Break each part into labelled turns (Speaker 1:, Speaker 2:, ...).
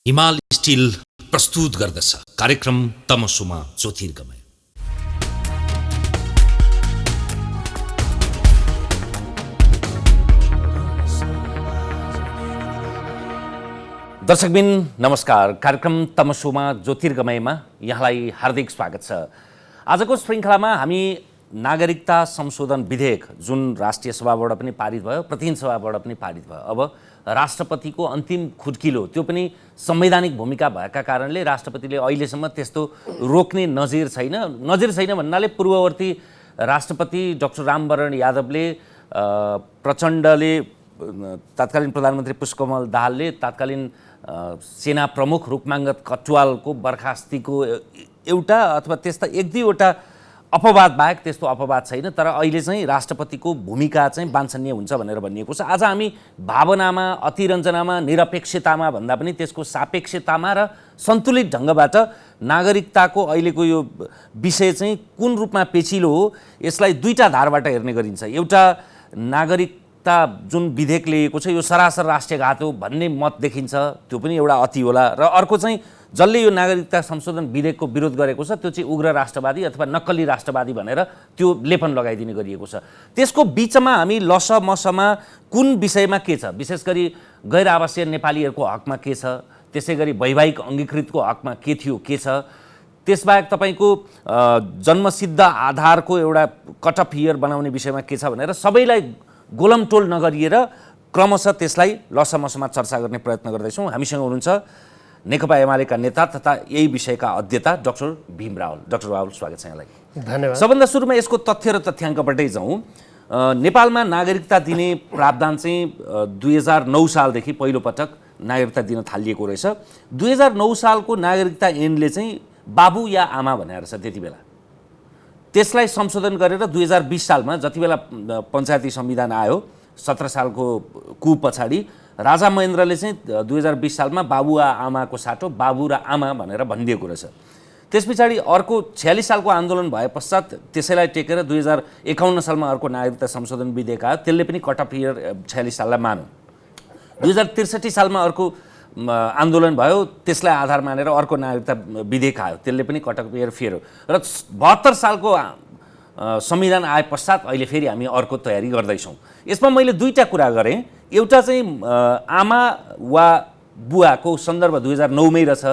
Speaker 1: हिमाल स्टिल प्रस्तुत गर्दछ कार्यक्रम तमसुमा ज्योतिर्गमय। दर्शकबिन नमस्कार, कार्यक्रम तमसुमा ज्योतिर्गमयमा यहाँलाई हार्दिक स्वागत छ। आजको श्रृङ्खलामा हामी नागरिकता संशोधन विधेयक जुन राष्ट्रिय सभाबाट पनि पारित भयो, प्रतिनिधि सभाबाट पनि पारित भयो, अब राष्ट्रपतिको अन्तिम खुड्किलो त्यो पनि संवैधानिक भूमिका भएका कारणले राष्ट्रपतिले अहिलेसम्म त्यस्तो रोक्ने नजिर छैन। नजिर छैन भन्नाले पूर्ववर्ती राष्ट्रपति डाक्टर रामवरण यादवले, प्रचण्डले, तत्कालीन प्रधानमन्त्री पुष्पकमल दाहालले, तत्कालीन सेना प्रमुख रुक्माङ्गद कटुवालको बर्खास्तीको एउटा अथवा त्यस्ता एक दुईवटा अपवाद बाहेक त्यस्तो अपवाद छैन। तर अहिले चाहिँ राष्ट्रपतिको भूमिका चाहिँ वाञ्छनीय हुन्छ भनेर भनिएको छ। आज हामी भावनामा, अतिरञ्जनामा, निरपेक्षतामा भन्दा पनि त्यसको सापेक्षतामा र सन्तुलित ढङ्गबाट नागरिकताको अहिलेको यो विषय चाहिँ कुन रूपमा पेचिलो हो, यसलाई दुईटा धारबाट हेर्ने गरिन्छ। एउटा नागरिकता जुन विधेयक ल्याएको छ यो सरासर राष्ट्रियघात हो भन्ने मत देखिन्छ, त्यो पनि एउटा अति होला। र अर्को चाहिँ जसले यो नागरिकता संशोधन विधेयकको विरोध गरेको छ त्यो चाहिँ उग्र राष्ट्रवादी अथवा नक्कली राष्ट्रवादी भनेर त्यो लेपन लगाइदिने गरिएको छ। त्यसको बिचमा हामी लसमसमा कुन विषयमा के छ, विशेष गरी गैर आवासीय नेपालीहरूको हकमा के छ, त्यसै गरी वैवाहिक अङ्गीकृतको हकमा के थियो, के छ, त्यसबाहेक तपाईँको जन्मसिद्ध आधारको एउटा कट अफ इयर बनाउने विषयमा के छ भनेर सबैलाई गोलमटोल नगरिएर क्रमशः त्यसलाई लसमसमा चर्चा गर्ने प्रयत्न गर्दैछौँ। हामीसँग हुनुहुन्छ नेकपा एमालेका नेता तथा यही विषयका अध्येता डाक्टर भीम रावल। डाक्टर रावल, स्वागत छ यहाँलाई।
Speaker 2: धन्यवाद।
Speaker 1: सबभन्दा सुरुमा यसको तथ्य र तथ्याङ्कबाटै जाउँ। नेपालमा नागरिकता दिने प्रावधान चाहिँ 2009 सालदेखि पहिलोपटक नागरिकता दिन थालिएको रहेछ। 2009 सालको नागरिकता ऐनले चाहिँ बाबु या आमा भनेर रहेछ त्यति बेला। त्यसलाई संशोधन गरेर 2020 सालमा जति बेला पञ्चायती संविधान आयो 17 सालको कु पछाडि राजा महेन्द्रले चाहिँ 2020 सालमा बाबु वा आमाको साटो बाबु र आमा भनेर भनिदिएको रहेछ। त्यस पछाडि अर्को 46 सालको आन्दोलन भए पश्चात त्यसैलाई टेकेर 2051 सालमा अर्को नागरिकता संशोधन विधेयक आयो, त्यसले पनि कट अफ इयर 46 साललाई मान्यो। 2063 सालमा अर्को आन्दोलन भयो, त्यसलाई आधार मानेर अर्को नागरिकता विधेयक आयो, त्यसले पनि कट अफ इयर फेर्यो। र 72 सालको संविधान आए पश्चात अहिले फेरि हामी अर्को तयारी गर्दैछौँ। यसमा मैले दुईवटा कुरा गरेँ। एउटा चाहिँ आमा वा बुवाको सन्दर्भ 2009 मै रहेछ,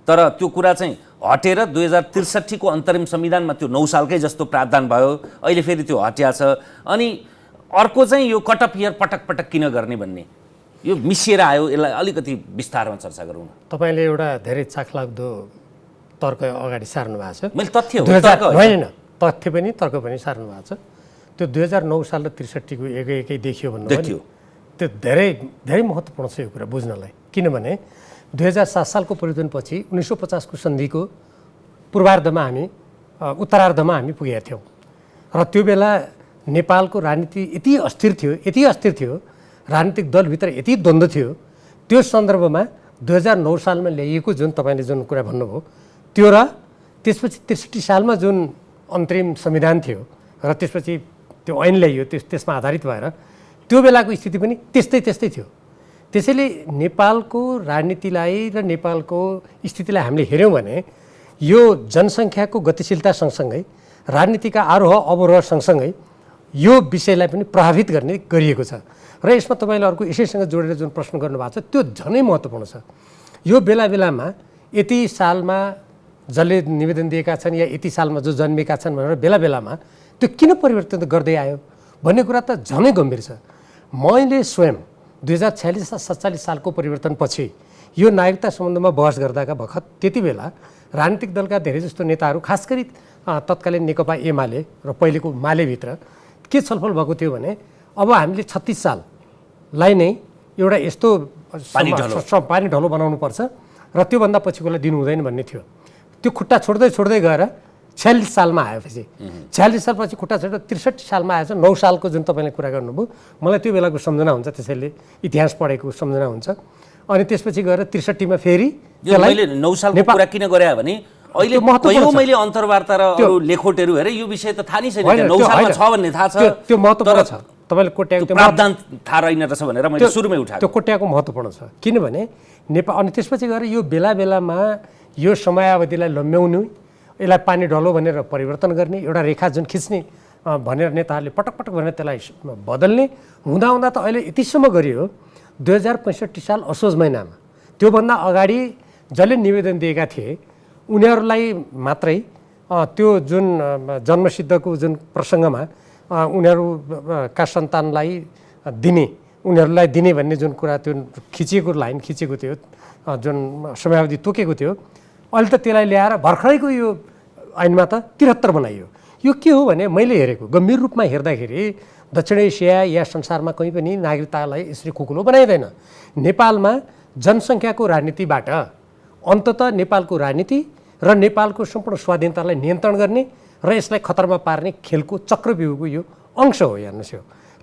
Speaker 1: तर त्यो कुरा चाहिँ हटेर 2063 को अन्तरिम संविधानमा त्यो 9 सालकै जस्तो प्रावधान भयो, अहिले फेरि त्यो हटिया छ। अनि अर्को चाहिँ यो कट अफ इयर पटक पटक किन गर्ने भन्ने यो मिसिएर आयो, यसलाई अलिकति विस्तारमा चर्चा गरौँ न।
Speaker 2: तपाईँले एउटा धेरै चाखलाग्दो तर्क अगाडि सार्नु भएको छ।
Speaker 1: मैले तथ्य
Speaker 2: होइन, तथ्य पनि तर्क पनि सार्नु भएको छ। त्यो 2009 साल र 63 को एकै देखियो भन्नु त्यो धेरै धेरै महत्त्वपूर्ण छ यो कुरा बुझ्नलाई। किनभने 2007 सालको परिवर्तनपछि 1950 को सन्धिको पूर्वार्धमा हामी उत्तरार्धमा हामी पुगेका थियौँ र त्यो बेला नेपालको राजनीति यति अस्थिर थियो, राजनीतिक दलभित्र यति द्वन्द्व थियो। त्यो सन्दर्भमा 2009 सालमा ल्याइएको जुन तपाईँले जुन कुरा भन्नुभयो त्यो र त्यसपछि 63 सालमा जुन अन्तरिम संविधान थियो र त्यसपछि त्यो ऐन ल्याइयो, त्यसमा आधारित भएर त्यो बेलाको स्थिति पनि त्यस्तै थियो। त्यसैले नेपालको राजनीतिलाई र नेपालको स्थितिलाई हामीले हेऱ्यौँ भने यो जनसङ्ख्याको गतिशीलता सँगसँगै राजनीतिका आरोह अवरोह सँगसँगै यो विषयलाई पनि प्रभावित गर्ने गरिएको छ। र यसमा तपाईँले अर्को यसैसँग जोडेर जुन प्रश्न गर्नुभएको छ त्यो झनै महत्त्वपूर्ण छ। यो बेलामा यति सालमा जसले निवेदन दिएका छन् या यति सालमा जो जन्मेका छन् भनेर बेलामा त्यो किन परिवर्तन गर्दै आयो भन्ने कुरा त झनै गम्भीर छ। मैले स्वयं 2046-47 सालको परिवर्तनपछि यो नागरिकता सम्बन्धमा बहस गर्दाका बखत त्यति बेला राजनीतिक दलका धेरै जस्तो नेताहरू, खास गरी तत्कालीन नेकपा एमाले र पहिलेको मालेभित्र के छलफल भएको थियो भने अब हामीले 36 साललाई नै एउटा यस्तो पानी ढलो बनाउनुपर्छ र त्योभन्दा पछिकोलाई दिनु हुँदैन भन्ने थियो। त्यो खुट्टा छोड्दै गएर 46 सालमा आएपछि 46 सालपछि खुट्टा छोडेर 63 सालमा आएछ। 9 सालको जुन तपाईँले कुरा गर्नुभयो मलाई त्यो बेलाको सम्झना हुन्छ, त्यसैले इतिहास पढेको सम्झना हुन्छ। अनि त्यसपछि गएर 63 मा फेरि
Speaker 1: मैले 9 सालको कुरा किन गरे भने अहिले मैले अन्तर्वार्ता र अरू लेखोटहरू हेरे यो विषय त थाहा नै छैन, 9 सालमा छ भन्ने थाहा छ।
Speaker 2: त्यो महत्त्वपूर्ण छ। तपाईँले कोट्याएको त्यो
Speaker 1: प्रावधान थाहा रहेन रहेछ भनेर मैले सुरुमै उठाएको।
Speaker 2: त्यो कोट्याएको महत्त्वपूर्ण छ किनभने नेपाल अनि त्यसपछि गएर यो बेला बेलामा यो समयावधिलाई लम्ब्याउनु, यसलाई पानी ढलो भनेर परिवर्तन गर्ने, एउटा रेखा जुन खिच्ने भनेर नेताहरूले पटक पटक भनेर त्यसलाई बदल्ने हुँदा त अहिले यतिसम्म गरियो 2065 साल असोज महिनामा। त्योभन्दा अगाडि जसले निवेदन दिएका थिए उनीहरूलाई मात्रै त्यो जुन जन्मसिद्धको जुन प्रसङ्गमा उनीहरूका सन्तानलाई दिने, उनीहरूलाई दिने भन्ने जुन कुरा त्यो खिचिएको लाइन खिचेको थियो, जुन समयावधि तोकेको थियो, अहिले त त्यसलाई ल्याएर भर्खरैको यो ऐनमा त 73 बनाइयो। यो के हो भने मैले हेरेको गम्भीर रूपमा हेर्दाखेरि दक्षिण एसिया या संसारमा कहीँ पनि नागरिकतालाई यसरी खुकुलो बनाइँदैन। नेपालमा जनसङ्ख्याको राजनीतिबाट अन्ततः नेपालको राजनीति र नेपालको सम्पूर्ण स्वाधीनतालाई नियन्त्रण गर्ने र यसलाई खतरामा पार्ने खेलको चक्रव्यूहको यो अंश हो हेर्नुहोस्। यो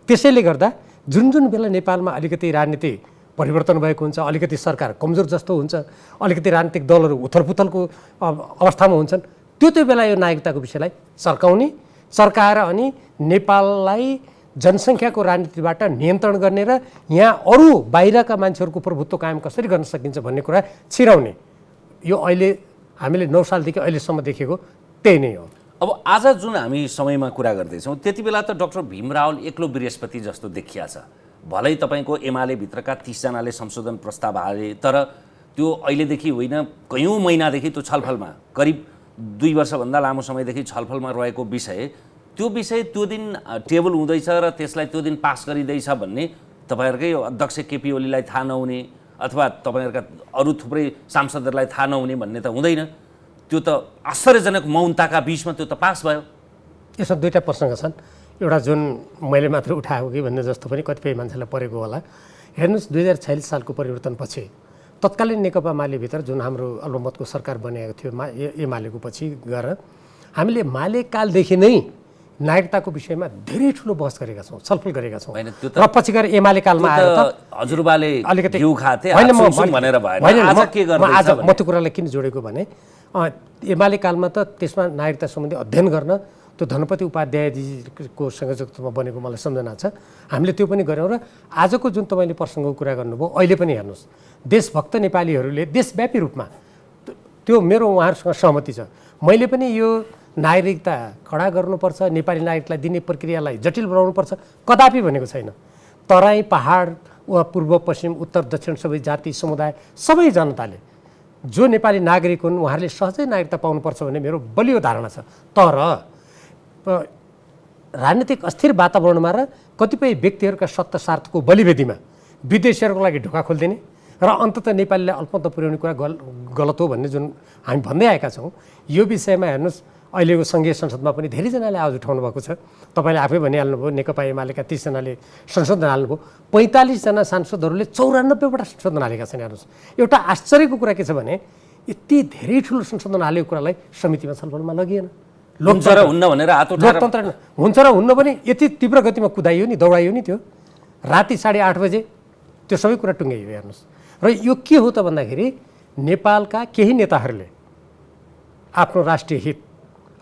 Speaker 2: त्यसैले गर्दा जुन जुन बेला नेपालमा अलिकति राजनीति परिवर्तन भएको हुन्छ, अलिकति सरकार कमजोर जस्तो हुन्छ, अलिकति राजनीतिक दलहरू उथलपुथलको अवस्थामा हुन्छन्, त्यो बेला यो नागरिकताको विषयलाई सर्काएर अनि नेपाललाई जनसङ्ख्याको राजनीतिबाट नियन्त्रण गर्ने र यहाँ अरू बाहिरका मान्छेहरूको प्रभुत्व कायम कसरी गर्न सकिन्छ भन्ने कुरा छिराउने यो अहिले हामीले 9 सालदेखि अहिलेसम्म देखेको त्यही नै हो।
Speaker 1: अब आज जुन हामी समयमा कुरा गर्दैछौँ त्यति बेला त डाक्टर भीम रावल एक्लो बृहस्पति जस्तो देखिया छ। भलै तपाईँको एमाले भित्रका 30 जनाले संशोधन प्रस्ताव हाले, तर त्यो अहिलेदेखि होइन कयौँ महिनादेखि त्यो छलफलमा करिब 2 वर्षभन्दा लामो समयदेखि छलफलमा रहेको विषय, त्यो दिन टेबल हुँदैछ र त्यसलाई त्यो दिन पास गरिँदैछ भन्ने तपाईँहरूकै अध्यक्ष केपी ओलीलाई थाहा नहुने अथवा तपाईँहरूका अरू थुप्रै सांसदहरूलाई थाहा नहुने भन्ने त हुँदैन। त्यो त आश्चर्यजनक मौनताका बिचमा त्यो त पास भयो।
Speaker 2: यसमा दुईवटा प्रसङ्ग छन्। एउटा जुन मैले मात्र उठाएको कि भन्ने जस्तो पनि कतिपय मान्छेलाई परेको होला। हेर्नुहोस् 2046 सालको परिवर्तनपछि तत्कालीन नेकपा मालेभित्र जुन हाम्रो अल्पमतको सरकार बनेको थियो एमालेको पछि गएर हामीले मालेकालदेखि नै नागरिकताको विषयमा धेरै ठुलो बहस गरेका छौँ, छलफल गरेका छौँ र पछि गएर एमाले कालमा आएर त
Speaker 1: हजुरबाले
Speaker 2: अलिकति
Speaker 1: घिउ खाथे भनेर भएन। आज के गर्दैछ?
Speaker 2: आज म त्यो कुरालाई किन जोडेको भने एमाले कालमा त त्यसमा नागरिकता सम्बन्धी अध्ययन गर्न त्यो धनपति उपाध्यायजीको संयोजकत्वमा बनेको मलाई सम्झना छ। हामीले त्यो पनि गऱ्यौँ र आजको जुन तपाईँले प्रसङ्गको कुरा गर्नुभयो अहिले पनि हेर्नुहोस् देशभक्त नेपालीहरूले देशव्यापी रूपमा त्यो मेरो उहाँहरूसँग सहमति छ। मैले पनि यो नागरिकता कडा गर्नुपर्छ, नेपाली नागरिकलाई दिने प्रक्रियालाई जटिल बनाउनुपर्छ कदापि भनेको छैन। तराई पहाड वा पूर्व पश्चिम उत्तर दक्षिण सबै जाति समुदाय सबै जनताले जो नेपाली नागरिक हुन् उहाँहरूले सहजै नागरिकता पाउनुपर्छ भन्ने मेरो बलियो धारणा छ। तर राजनीतिक अस्थिर वातावरणमा र कतिपय व्यक्तिहरूका सत्ता स्वार्थको बलिवेदीमा विदेशीहरूको लागि ढोका खोलिदिने र अन्ततः नेपालीलाई अल्पमत पुर्याउने कुरा गलत हो भन्ने जुन हामी भन्दै आएका छौँ, यो विषयमा हेर्नुहोस् अहिलेको सङ्घीय संसदमा पनि धेरैजनाले आवाज उठाउनु भएको छ। तपाईँले आफै भनिहाल्नुभयो नेकपा एमालेका 30 जनाले संशोधन हाल्नुभयो, 45 जना सांसदहरूले 94वटा संशोधन हालेका छन्। हेर्नुहोस् एउटा आश्चर्यको कुरा के छ भने यति धेरै ठुलो संशोधन हालेको कुरालाई समितिमा छलफलमा लगिएन।
Speaker 1: लोकतन्त्र हुन्न भनेर हात उठाएर
Speaker 2: लोकतन्त्र हुन्छ र हुन्न पनि यति तीव्र गतिमा कुदाइयो नि, दौडाइयो नि, त्यो राति 8:30 बजे त्यो सबै कुरा टुङ्गाइयो। हेर्नुहोस् र यो के हो त भन्दाखेरि नेपालका केही नेताहरूले आफ्नो राष्ट्रिय हित,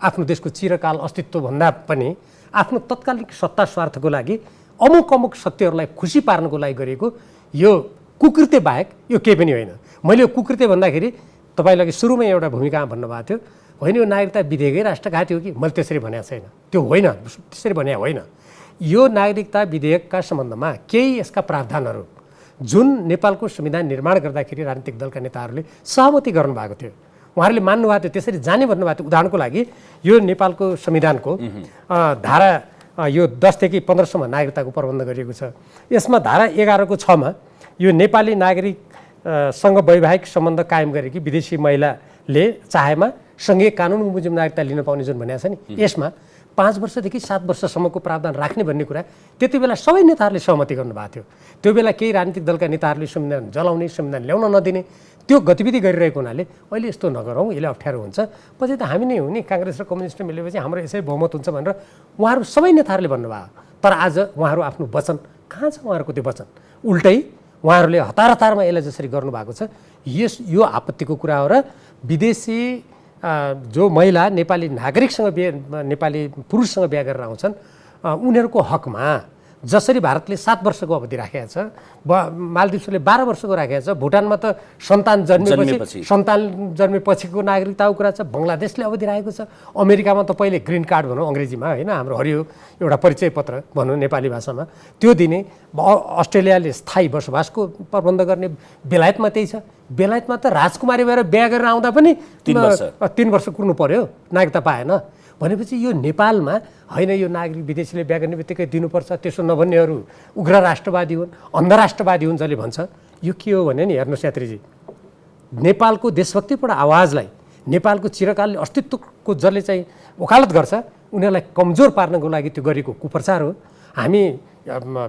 Speaker 2: आफ्नो देशको चिरकाल अस्तित्वभन्दा पनि आफ्नो तत्कालीन सत्ता स्वार्थको लागि अमुक शक्तिहरूलाई खुसी पार्नको लागि गरेको यो कुकृत्य बाहेक यो केही पनि होइन। मैले यो कुकृत्य भन्दाखेरि तपाईँले अघि सुरुमै एउटा भूमिका भन्नुभएको थियो, होइन यो नागरिकता विधेयकै राष्ट्रघाती हो कि, मैले त्यसरी भनेको छैन, त्यो होइन, त्यसरी भने होइन। यो नागरिकता विधेयकका सम्बन्धमा केही यसका प्रावधानहरू जुन नेपालको संविधान निर्माण गर्दाखेरि राजनीतिक दलका नेताहरूले सहमति गर्नुभएको थियो, उहाँहरूले मान्नुभएको थियो, त्यसरी जाने भन्नुभएको थियो। उदाहरणको लागि यो नेपालको संविधानको धारा यो 10 देखि 15 सम्म नागरिकताको प्रबन्ध गरिएको छ। यसमा धारा 11 को 6 मा यो नेपाली नागरिकसँग वैवाहिक सम्बन्ध कायम गरेकी विदेशी महिलाले चाहेमा सँगै कानुन मुजिब नागरिकता लिन पाउने जुन भनेको छ नि, यसमा 5 वर्षदेखि 7 वर्षसम्मको प्रावधान राख्ने भन्ने कुरा त्यति बेला सबै नेताहरूले सहमति गर्नुभएको थियो। त्यो बेला केही राजनीतिक दलका नेताहरूले संविधान जलाउने, संविधान ल्याउन नदिने त्यो गतिविधि गरिरहेको हुनाले अहिले यस्तो नगरौँ, यसले अप्ठ्यारो हुन्छ, पछि त हामी नै हो नि, काङ्ग्रेस र कम्युनिस्ट मिलेपछि हाम्रो यसै बहुमत हुन्छ भनेर उहाँहरू सबै नेताहरूले भन्नुभयो। तर आज उहाँहरू आफ्नो वचन कहाँ छ? उहाँहरूको त्यो वचन उल्टै उहाँहरूले हतारमा यसलाई जसरी गर्नुभएको छ, यो आपत्तिको कुरा हो। र विदेशी जो महिला नेपाली नागरिकसँग नेपाली पुरुषसँग बिहा गरेर आउँछन् उनीहरूको हकमा जसरी भारतले 7 वर्षको अवधि राखेको छ, मालदिप्सले 12 वर्षको राखेको छ, भुटानमा त सन्तान जन्मेपछिको नागरिकताको कुरा छ, बङ्गलादेशले अवधि राखेको छ, अमेरिकामा त पहिले ग्रिन कार्ड भनौँ अङ्ग्रेजीमा होइन, हाम्रो हरियो एउटा परिचय पत्र भनौँ नेपाली भाषामा त्यो दिने, अस्ट्रेलियाले स्थायी बसोबासको प्रबन्ध गर्ने, बेलायतमा त्यही छ। बेलायतमा त राजकुमारी भएर बिहा गरेर आउँदा पनि 3 वर्ष कुर्नु पर्यो, नागरिकता पाएन। भनेपछि यो नेपालमा होइन, यो नागरिक विदेशीले बिहा गर्ने बित्तिकै दिनुपर्छ, त्यसो नभन्नेहरू उग्र राष्ट्रवादी हुन्, अन्धराष्ट्रवादी हुन् जसले भन्छ। यो के हो भने नि हेर्नुहोस् यात्रीजी, नेपालको देशभक्तिपूर्ण आवाजलाई, नेपालको चिरकालले अस्तित्वको जसले चाहिँ वकालत गर्छ उनीहरूलाई कमजोर पार्नको लागि त्यो गरेको कुप्रचार हो। हामी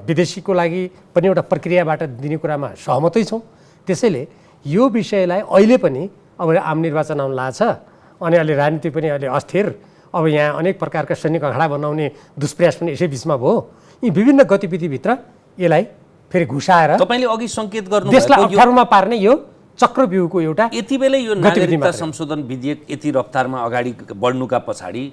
Speaker 2: विदेशीको लागि पनि एउटा प्रक्रियाबाट दिने कुरामा सहमतै छौँ। त्यसैले यो विषयलाई अहिले पनि अब आम निर्वाचन आउन लाग्छ अनि अहिले राजनीति पनि अहिले अस्थिर, अब यहाँ अनेक प्रकारका सैनिक अखाडा बनाउने दुष्प्रयास पनि यसै बिचमा भयो। यी विभिन्न गतिविधिभित्र यसलाई फेरि घुसाएर
Speaker 1: तपाईँले अघि सङ्केत गर्नु
Speaker 2: देशलाई अप्ठ्यारोमा पार्ने यो चक्रव्यूहको एउटा
Speaker 1: यति बेला यो नागरिकता संशोधन विधेयक यति रफ्तारमा अगाडि बढ्नुका पछाडि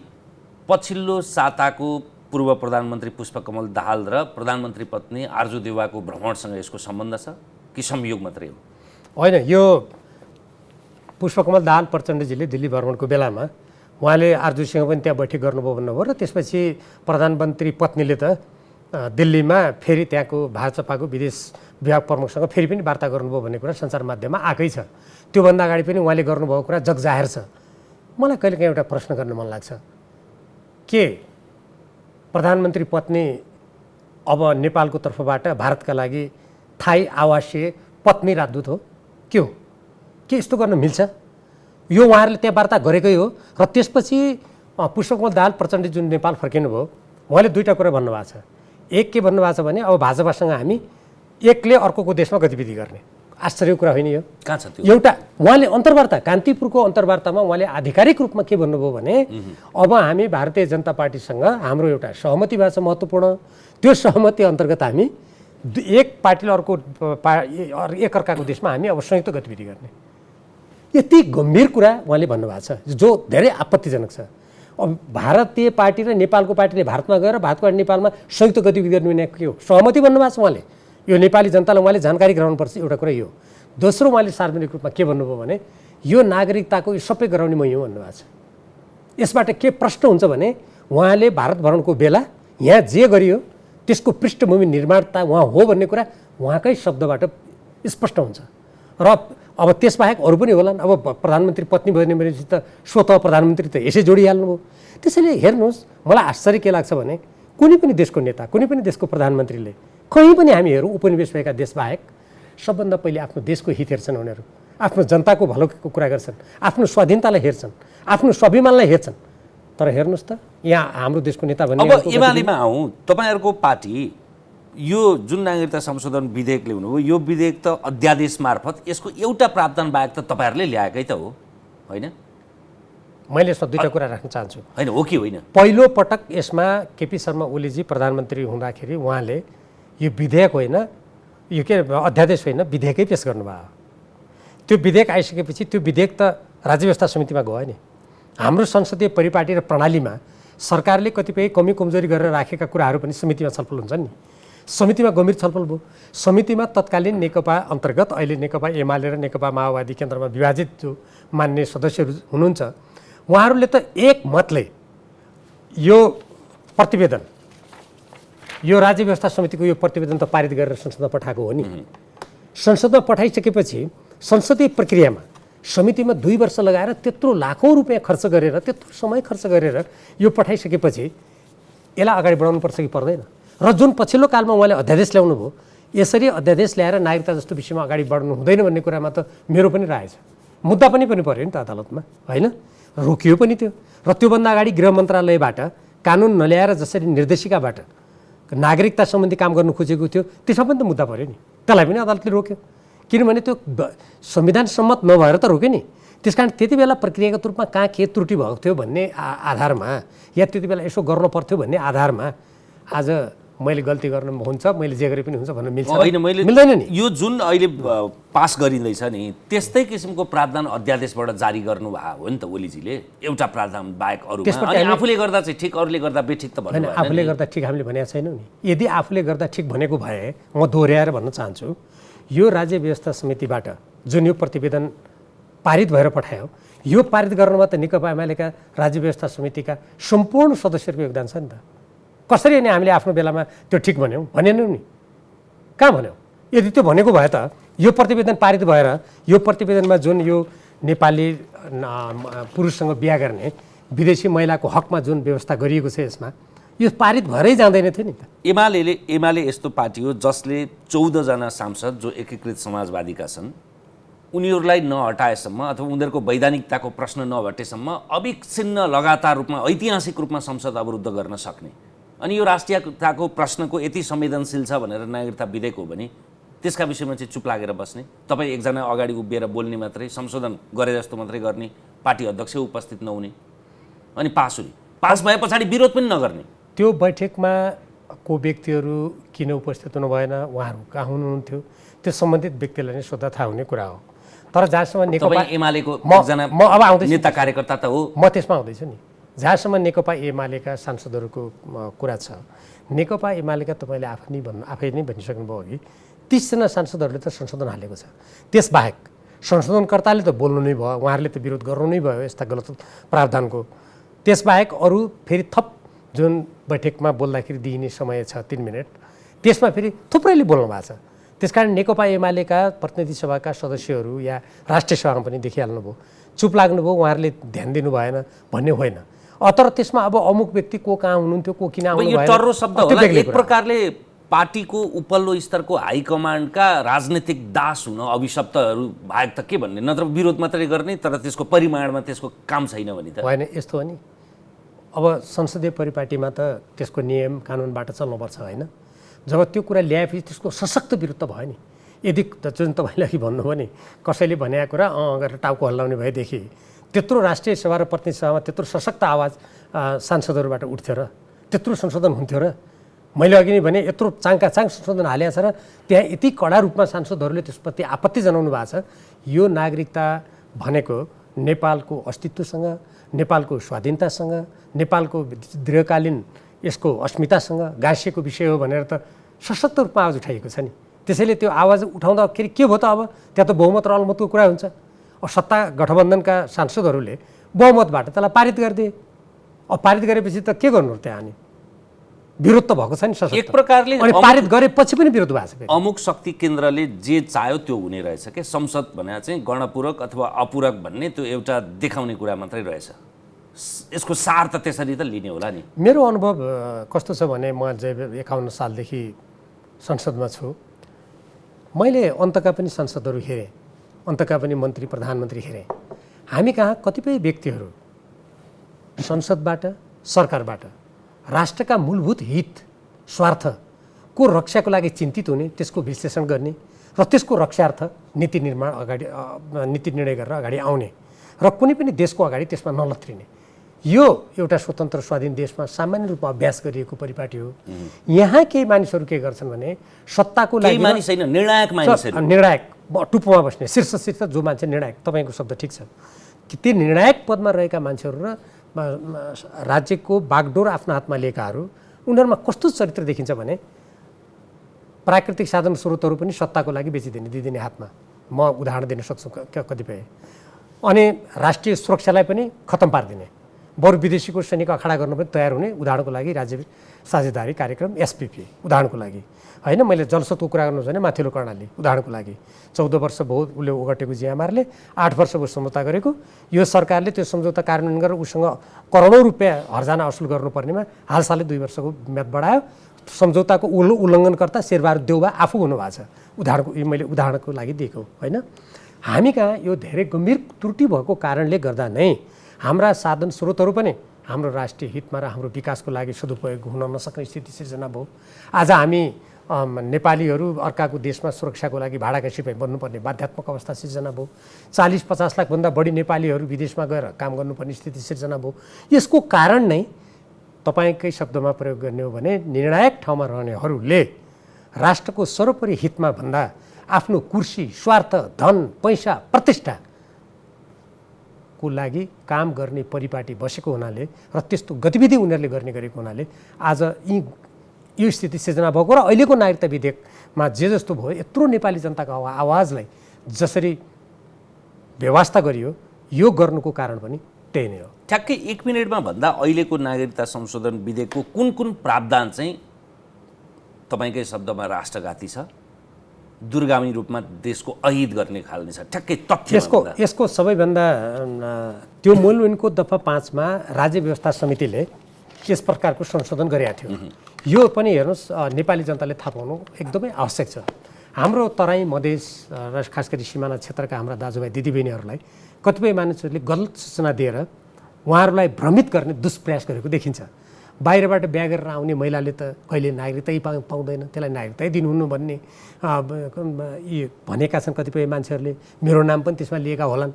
Speaker 1: पछिल्लो साताको पूर्व प्रधानमन्त्री पुष्पकमल दाहाल र प्रधानमन्त्री पत्नी आर्जु देउवाको भ्रमणसँग यसको सम्बन्ध छ कि संयोग मात्रै हो?
Speaker 2: होइन, यो पुष्पकमल दाहाल प्रचण्डजीले दिल्ली भ्रमणको बेलामा उहाँले आर्जुसँग पनि त्यहाँ बैठक गर्नुभयो भन्नुभयो र त्यसपछि प्रधानमन्त्री पत्नीले त दिल्लीमा फेरि त्यहाँको भाजपाको विदेश विभाग प्रमुखसँग फेरि पनि वार्ता गर्नुभयो भन्ने कुरा सञ्चार माध्यममा आएकै छ। त्योभन्दा अगाडि पनि उहाँले गर्नुभएको कुरा जगजाहेर छ। मलाई कहिलेकाहीँ एउटा प्रश्न गर्न मन लाग्छ, के प्रधानमन्त्री पत्नी अब नेपालको तर्फबाट भारतका लागि थाई आवासीय पत्नी राजदूत हो? के हो? के यस्तो गर्न मिल्छ? यो उहाँहरूले त्यहाँ वार्ता गरेकै हो। र त्यसपछि पुष्पकमल दाहाल प्रचण्ड जुन नेपाल फर्किनुभयो उहाँले दुईवटा कुरा भन्नुभएको छ। एक के भन्नुभएको छ भने अब भाजपासँग हामी एकले अर्कोको देशमा गतिविधि गर्ने। आश्चर्यको कुरा होइन यो?
Speaker 1: कहाँ छ त्यो?
Speaker 2: एउटा उहाँले अन्तर्वार्ता, कान्तिपुरको अन्तर्वार्तामा उहाँले आधिकारिक रूपमा के भन्नुभयो भने अब हामी भारतीय जनता पार्टीसँग हाम्रो एउटा सहमति भएको छ महत्त्वपूर्ण, त्यो सहमति अन्तर्गत हामी एक पार्टीले अर्को एकअर्काको देशमा हामी अब संयुक्त गतिविधि गर्ने। यति गम्भीर कुरा उहाँले भन्नुभएको छ जो धेरै आपत्तिजनक छ। अब भारतीय पार्टी र नेपालको पार्टीले भारतमा गएर भारतको नेपालमा संयुक्त गतिविधि गर्ने के हो? सहमति भन्नुभएको छ उहाँले। यो नेपाली जनतालाई उहाँले जानकारी गराउनुपर्छ, एउटा कुरा यो। दोस्रो उहाँले सार्वजनिक रूपमा के भन्नुभयो भने यो नागरिकताको यो सबै गराउने मै हो भन्नुभएको छ। यसबाट के प्रश्न हुन्छ भने उहाँले भारत भ्रमणको बेला यहाँ जे गरियो त्यसको पृष्ठभूमि निर्माणता उहाँ हो भन्ने कुरा उहाँकै शब्दबाट स्पष्ट हुन्छ। र अब त्यसबाहेक अरू पनि होलान्। अब प्रधानमन्त्री पत्नी भनेपछि त स्वतः प्रधानमन्त्री त यसै जोडिहाल्नुभयो। त्यसैले हेर्नुहोस्, मलाई आश्चर्य के लाग्छ भने कुनै पनि देशको नेता, कुनै पनि देशको प्रधानमन्त्रीले कहीँ पनि हामी हेरौँ उपनिवेश भएका देशबाहेक सबभन्दा पहिले आफ्नो देशको हित हेर्छन् उनीहरू, आफ्नो जनताको भलोको कुरा गर्छन्, आफ्नो स्वाधीनतालाई हेर्छन्, आफ्नो स्वाभिमानलाई हेर्छन्। तर हेर्नुहोस् त यहाँ हाम्रो देशको नेता भन्ने
Speaker 1: अब एमालेमा आउँ, तपाईँहरूको पार्टी यो जुन नागरिकता संशोधन विधेयक ल्याउनुभयो यो विधेयक त अध्यादेश मार्फत यसको एउटा प्रावधान बाहेक त तपाईँहरूले ल्याएकै त हो होइन?
Speaker 2: मैले यसमा दुईवटा कुरा राख्न चाहन्छु।
Speaker 1: होइन हो कि होइन?
Speaker 2: पहिलो पटक यसमा केपी शर्मा ओलीजी प्रधानमन्त्री हुँदाखेरि उहाँले यो विधेयक होइन, यो के अध्यादेश होइन, विधेयकै पेस गर्नुभयो। त्यो विधेयक आइसकेपछि त्यो विधेयक त राज्य व्यवस्था समितिमा गयो नि। हाम्रो संसदीय परिपाटी र प्रणालीमा सरकारले कतिपय कमी कमजोरी गरेर राखेका कुराहरू पनि समितिमा छलफल हुन्छन् नि। समितिमा गम्भीर छलफल भयो। समितिमा तत्कालीन नेकपा अन्तर्गत अहिले नेकपा एमाले र नेकपा माओवादी केन्द्रमा विभाजित जो मान्य सदस्यहरू हुनुहुन्छ उहाँहरूले त एक मतले यो प्रतिवेदन, यो राज्य व्यवस्था समितिको यो प्रतिवेदन त पारित गरेर संसदमा पठाएको हो नि। संसदमा पठाइसकेपछि संसदीय प्रक्रियामा समितिमा 2 वर्ष लगाएर त्यत्रो लाखौँ रुपियाँ खर्च गरेर, त्यत्रो समय खर्च गरेर यो पठाइसकेपछि यसलाई अगाडि बढाउनुपर्छ कि पर्दैन? र जुन पछिल्लो कालमा उहाँले अध्यादेश ल्याउनु भयो, यसरी अध्यादेश ल्याएर नागरिकता जस्तो विषयमा अगाडि बढ्नु हुँदैन भन्ने कुरामा त मेरो पनि राय छ। मुद्दा पनि पर्यो नि त अदालतमा होइन, रोकियो पनि त्यो। र त्योभन्दा अगाडि गृह मन्त्रालयबाट कानुन नल्याएर जसरी निर्देशिकाबाट नागरिकता सम्बन्धी काम गर्नु खोजेको थियो त्यसमा पनि त मुद्दा पर्यो नि, त्यसलाई पनि अदालतले रोक्यो। किनभने त्यो संविधान सम्मत नभएर त रोक्यो नि। त्यस कारण त्यति बेला प्रक्रियागत रूपमा कहाँ के त्रुटि भएको थियो भन्ने आधारमा या त्यति बेला यसो गर्नु पर्थ्यो भन्ने आधारमा आज मैले गल्ती गर्न हुन्छ, मैले जे गरे पनि हुन्छ भन्न मिल्छ?
Speaker 1: होइन, मैले
Speaker 2: मिल्दैन नि।
Speaker 1: यो जुन अहिले पास गरिँदैछ नि त्यस्तै किसिमको प्रावधान अध्यादेशबाट जारी गर्नुभएको हो नि त ओलीजीले, एउटा प्रावधान बाहेक अरू। अनि आफूले गर्दा चाहिँ ठिक, अरूले गर्दा बेठिक त भन्नु
Speaker 2: होइन, आफूले गर्दा ठिक हामीले भनेको छैनौँ नि। यदि आफूले गर्दा ठिक भनेको भए म दोहोऱ्याएर भन्न चाहन्छु, यो राज्य व्यवस्था समितिबाट जुन यो प्रतिवेदन पारित भएर पठायो, यो पारित गर्नमा त नेकपा एमालेका राज्य व्यवस्था समितिका सम्पूर्ण सदस्यहरूको योगदान छ नि त। कसरी अनि हामीले आफ्नो बेलामा त्यो ठिक भनेनौँ? भनेनौँ नि, कहाँ भन्यौँ? यदि त्यो भनेको भए त यो प्रतिवेदन पारित भएर यो प्रतिवेदनमा जुन यो नेपाली पुरुषसँग बिहा गर्ने विदेशी महिलाको हकमा जुन व्यवस्था गरिएको छ यसमा, यो पारित भएरै जाँदैन थियो नि त।
Speaker 1: एमाले यस्तो पार्टी हो जसले 14 जना सांसद जो एकीकृत समाजवादीका छन् उनीहरूलाई नहटाएसम्म अथवा उनीहरूको वैधानिकताको प्रश्न नभटेसम्म अविच्छिन्न लगातार रूपमा ऐतिहासिक रूपमा संसद अवरुद्ध गर्न सक्ने। अनि यो राष्ट्रियताको प्रश्नको यति संवेदनशील छ भनेर नागरिकता विधेयक हो भने त्यसका विषयमा चाहिँ चुप लागेर बस्ने, तपाईँ एकजना अगाडि उभिएर बोल्ने मात्रै, संशोधन गरे जस्तो मात्रै गर्ने, पार्टी अध्यक्ष उपस्थित नहुने, अनि पास हुने, पास भए पछाडि विरोध पनि नगर्ने।
Speaker 2: त्यो बैठकमा को व्यक्तिहरू किन उपस्थित हुनु भएन, उहाँहरू कहाँ हुनुहुन्थ्यो, त्यो सम्बन्धित व्यक्तिलाई नै सोद्धा थाहा हुने कुरा हो। तर जहाँसम्म नेकपा
Speaker 1: एमालेको एकजना
Speaker 2: अब आउँदैछु,
Speaker 1: नेता कार्यकर्ता त हो,
Speaker 2: म त्यसमा आउँदैछु नि। जहाँसम्म नेकपा एमालेका सांसदहरूको कुरा छ, नेकपा एमालेका तपाईँले आफै नै भनिसक्नुभयो कि 30 जना सांसदहरूले त संशोधन हालेको छ। त्यसबाहेक संशोधनकर्ताले त बोल्नु नै भयो, उहाँहरूले त विरोध गर्नु नै भयो यस्ता गलत प्रावधानको। त्यसबाहेक अरू फेरि थप जुन बैठकमा बोल्दाखेरि दिइने समय छ 3 मिनट, त्यसमा फेरि थुप्रैले बोल्नु भएको छ। त्यसकारण नेकपा एमालेका प्रतिनिधि सभाका सदस्यहरू या राष्ट्रिय सभामा पनि देखिहाल्नुभयो, चुप लाग्नुभयो, उहाँहरूले ध्यान दिनु भएन भन्ने होइन। तर त्यसमा अब अमुक व्यक्ति को कहाँ हुनुहुन्थ्यो, को किन आउनु भएन,
Speaker 1: यो टर्रो शब्द होला। एक प्रकारले पार्टीको उपल्लो स्तरको हाइकमान्डका राजनीतिक दास हुन अभिशप्तहरू बाहेक त के भन्ने, नत्र विरोध मात्रै गर्ने तर त्यसको परिमाणमा त्यसको काम छैन भने त
Speaker 2: होइन। यस्तो हो नि, अब संसदीय परिपाटीमा त त्यसको नियम कानुनबाट चल्नुपर्छ होइन। जब त्यो कुरा ल्याएपछि त्यसको सशक्त विरुद्ध भयो नि। यदि जुन तपाईँले अघि भन्नुभयो नि, कसैले भनेको कुरा गरेर टाउको हल्लाउने भएदेखि त्यत्रो राष्ट्रिय सभा र प्रतिनिधि सभामा त्यत्रो सशक्त आवाज सांसदहरूबाट उठ्थ्यो र त्यत्रो संशोधन हुन्थ्यो र? मैले अघि नै भने यत्रो चाङका चाङ संशोधन हालेको छ र त्यहाँ यति कडा रूपमा सांसदहरूले त्यसप्रति आपत्ति जनाउनु भएको छ। यो नागरिकता भनेको नेपालको अस्तित्वसँग, नेपालको स्वाधीनतासँग, नेपालको दीर्घकालीन यसको अस्मितासँग गाँसिएको विषय हो भनेर त सशक्त रूपमा आवाज उठाइएको छ नि। त्यसैले त्यो आवाज उठाउँदाखेरि के भयो त? अब त्यहाँ त बहुमत र अलमतको कुरा हुन्छ। अब सत्ता गठबन्धनका सांसदहरूले बहुमतबाट त्यसलाई पारित गरिदिए। अब पारित गरेपछि त के गर्नु त्यहाँ? अनि विरोध त भएको छ नि सशक्त।
Speaker 1: एक प्रकारले
Speaker 2: अनि पारित गरेपछि पनि विरोध भएको छ।
Speaker 1: अमुक शक्ति केन्द्रले जे चाह्यो त्यो हुने रहेछ के? संसद भने चाहिँ गणपूरक अथवा अपूरक भन्ने त्यो एउटा देखाउने कुरा मात्रै रहेछ। यसको सार त त्यसरी त लिने होला नि।
Speaker 2: मेरो अनुभव कस्तो छ भने म 51 सालदेखि संसदमा छु। मैले अन्तका पनि संसदहरू हेरेँ, अन्तका पनि मन्त्री प्रधानमन्त्री हेरेँ। हामी कहाँ कतिपय व्यक्तिहरू संसदबाट, सरकारबाट राष्ट्रका मूलभूत हित स्वार्थको रक्षाको लागि चिन्तित हुने, त्यसको विश्लेषण गर्ने र त्यसको रक्षार्थ नीति निर्णय गरेर अगाडि आउने र कुनै पनि देशको अगाडि त्यसमा नलत्रिने, यो एउटा स्वतन्त्र स्वाधीन देशमा सामान्य रूपमा अभ्यास गरिएको परिपाटी हो। यहाँ केही मानिसहरू के गर्छन् भने सत्ताको लागि निर्णायक टुप्पोमा बस्ने शीर्ष जो मान्छे निर्णायक, तपाईँको शब्द ठिक छ कि ती निर्णायक पदमा रहेका मान्छेहरू र राज्यको बागडोर आफ्नो हातमा लिएकाहरू, उनीहरूमा कस्तो चरित्र देखिन्छ भने प्राकृतिक साधन स्रोतहरू पनि सत्ताको लागि दिदिने हातमा। म उदाहरण दिन सक्छु कतिपय। अनि राष्ट्रिय सुरक्षालाई पनि खतम पारिदिने, बरु विदेशीको सैनिक अखाडा गर्न पनि तयार हुने। उदाहरणको लागि राज्य साझेदारी कार्यक्रम एसपीपी उदाहरणको लागि होइन। मैले जलस्रोतको कुरा गर्नु भने माथिल्लो कर्णाली उदाहरणको लागि 14 वर्ष भयो उसले ओगटेको जियामारले 8 वर्ष भयो सम्झौता गरेको। यो सरकारले त्यो सम्झौता कार्यान्वयन गरेर उसँग करोडौँ रुपियाँ हर्जाना असुल गर्नुपर्नेमा हालसालै 2 वर्षको म्याद बढायो। सम्झौताको उल्लङ्घनकर्ता शेरबहादुर देउवा आफू हुनुभएको छ। मैले उदाहरणको लागि दिएको होइन। हामी कहाँ यो धेरै गम्भीर त्रुटि भएको कारणले गर्दा नै हाम्रा साधन स्रोतहरू पनि हाम्रो राष्ट्रिय हितमा र हाम्रो विकासको लागि सदुपयोग हुन नसक्ने स्थिति सिर्जना भयो। आज हामी नेपालीहरू अर्काको देशमा सुरक्षाको लागि भाडाका सिपाही बन्नुपर्ने बाध्यात्मक अवस्था सिर्जना भयो। 40-50 लाखभन्दा बढी नेपालीहरू विदेशमा गएर काम गर्नुपर्ने स्थिति सिर्जना भयो। यसको कारण नै तपाईँकै शब्दमा प्रयोग गर्ने हो भने निर्णायक ठाउँमा रहनेहरूले राष्ट्रको सर्वोपरि हितमा भन्दा आफ्नो कुर्सी, स्वार्थ, धन, पैसा, प्रतिष्ठाको लागि काम गर्ने परिपाटी बसेको हुनाले र त्यस्तो गतिविधि उनीहरूले गर्ने गरेको हुनाले आज यो स्थिति सिर्जना भएको र अहिलेको नागरिकता विधेयकमा जे जस्तो भयो यत्रो नेपाली जनताको आवाजलाई जसरी व्यवस्था गरियो यो गर्नुको कारण पनि त्यही नै हो।
Speaker 1: ठ्याक्कै 1 मिनेटमा भन्दा अहिलेको नागरिकता संशोधन विधेयकको कुन कुन प्रावधान चाहिँ तपाईँकै शब्दमा राष्ट्रघाती छ, दूरगामी रूपमा देशको अहित गर्ने खालने छ? ठ्याक्कै तथ्य
Speaker 2: यसको सबैभन्दा त्यो मूल ऐनको दफा 5 मा राज्य व्यवस्था समितिले यस प्रकारको संशोधन गरेका थियो। यो पनि हेर्नुहोस् नेपाली जनताले थाहा पाउनु एकदमै आवश्यक छ। हाम्रो तराई मधेस र खास गरी सिमाना क्षेत्रका हाम्रा दाजुभाइ दिदीबहिनीहरूलाई कतिपय मानिसहरूले गलत सूचना दिएर उहाँहरूलाई भ्रमित गर्ने दुष्प्रयास गरेको देखिन्छ। बाहिरबाट बिहा गरेर आउने महिलाले त कहिले नागरिकतै पाउँदैन, त्यसलाई नागरिकतै दिनुहुन्न भन्ने यी भनेका छन् कतिपय मान्छेहरूले। मेरो नाम पनि त्यसमा लिएका होलान्।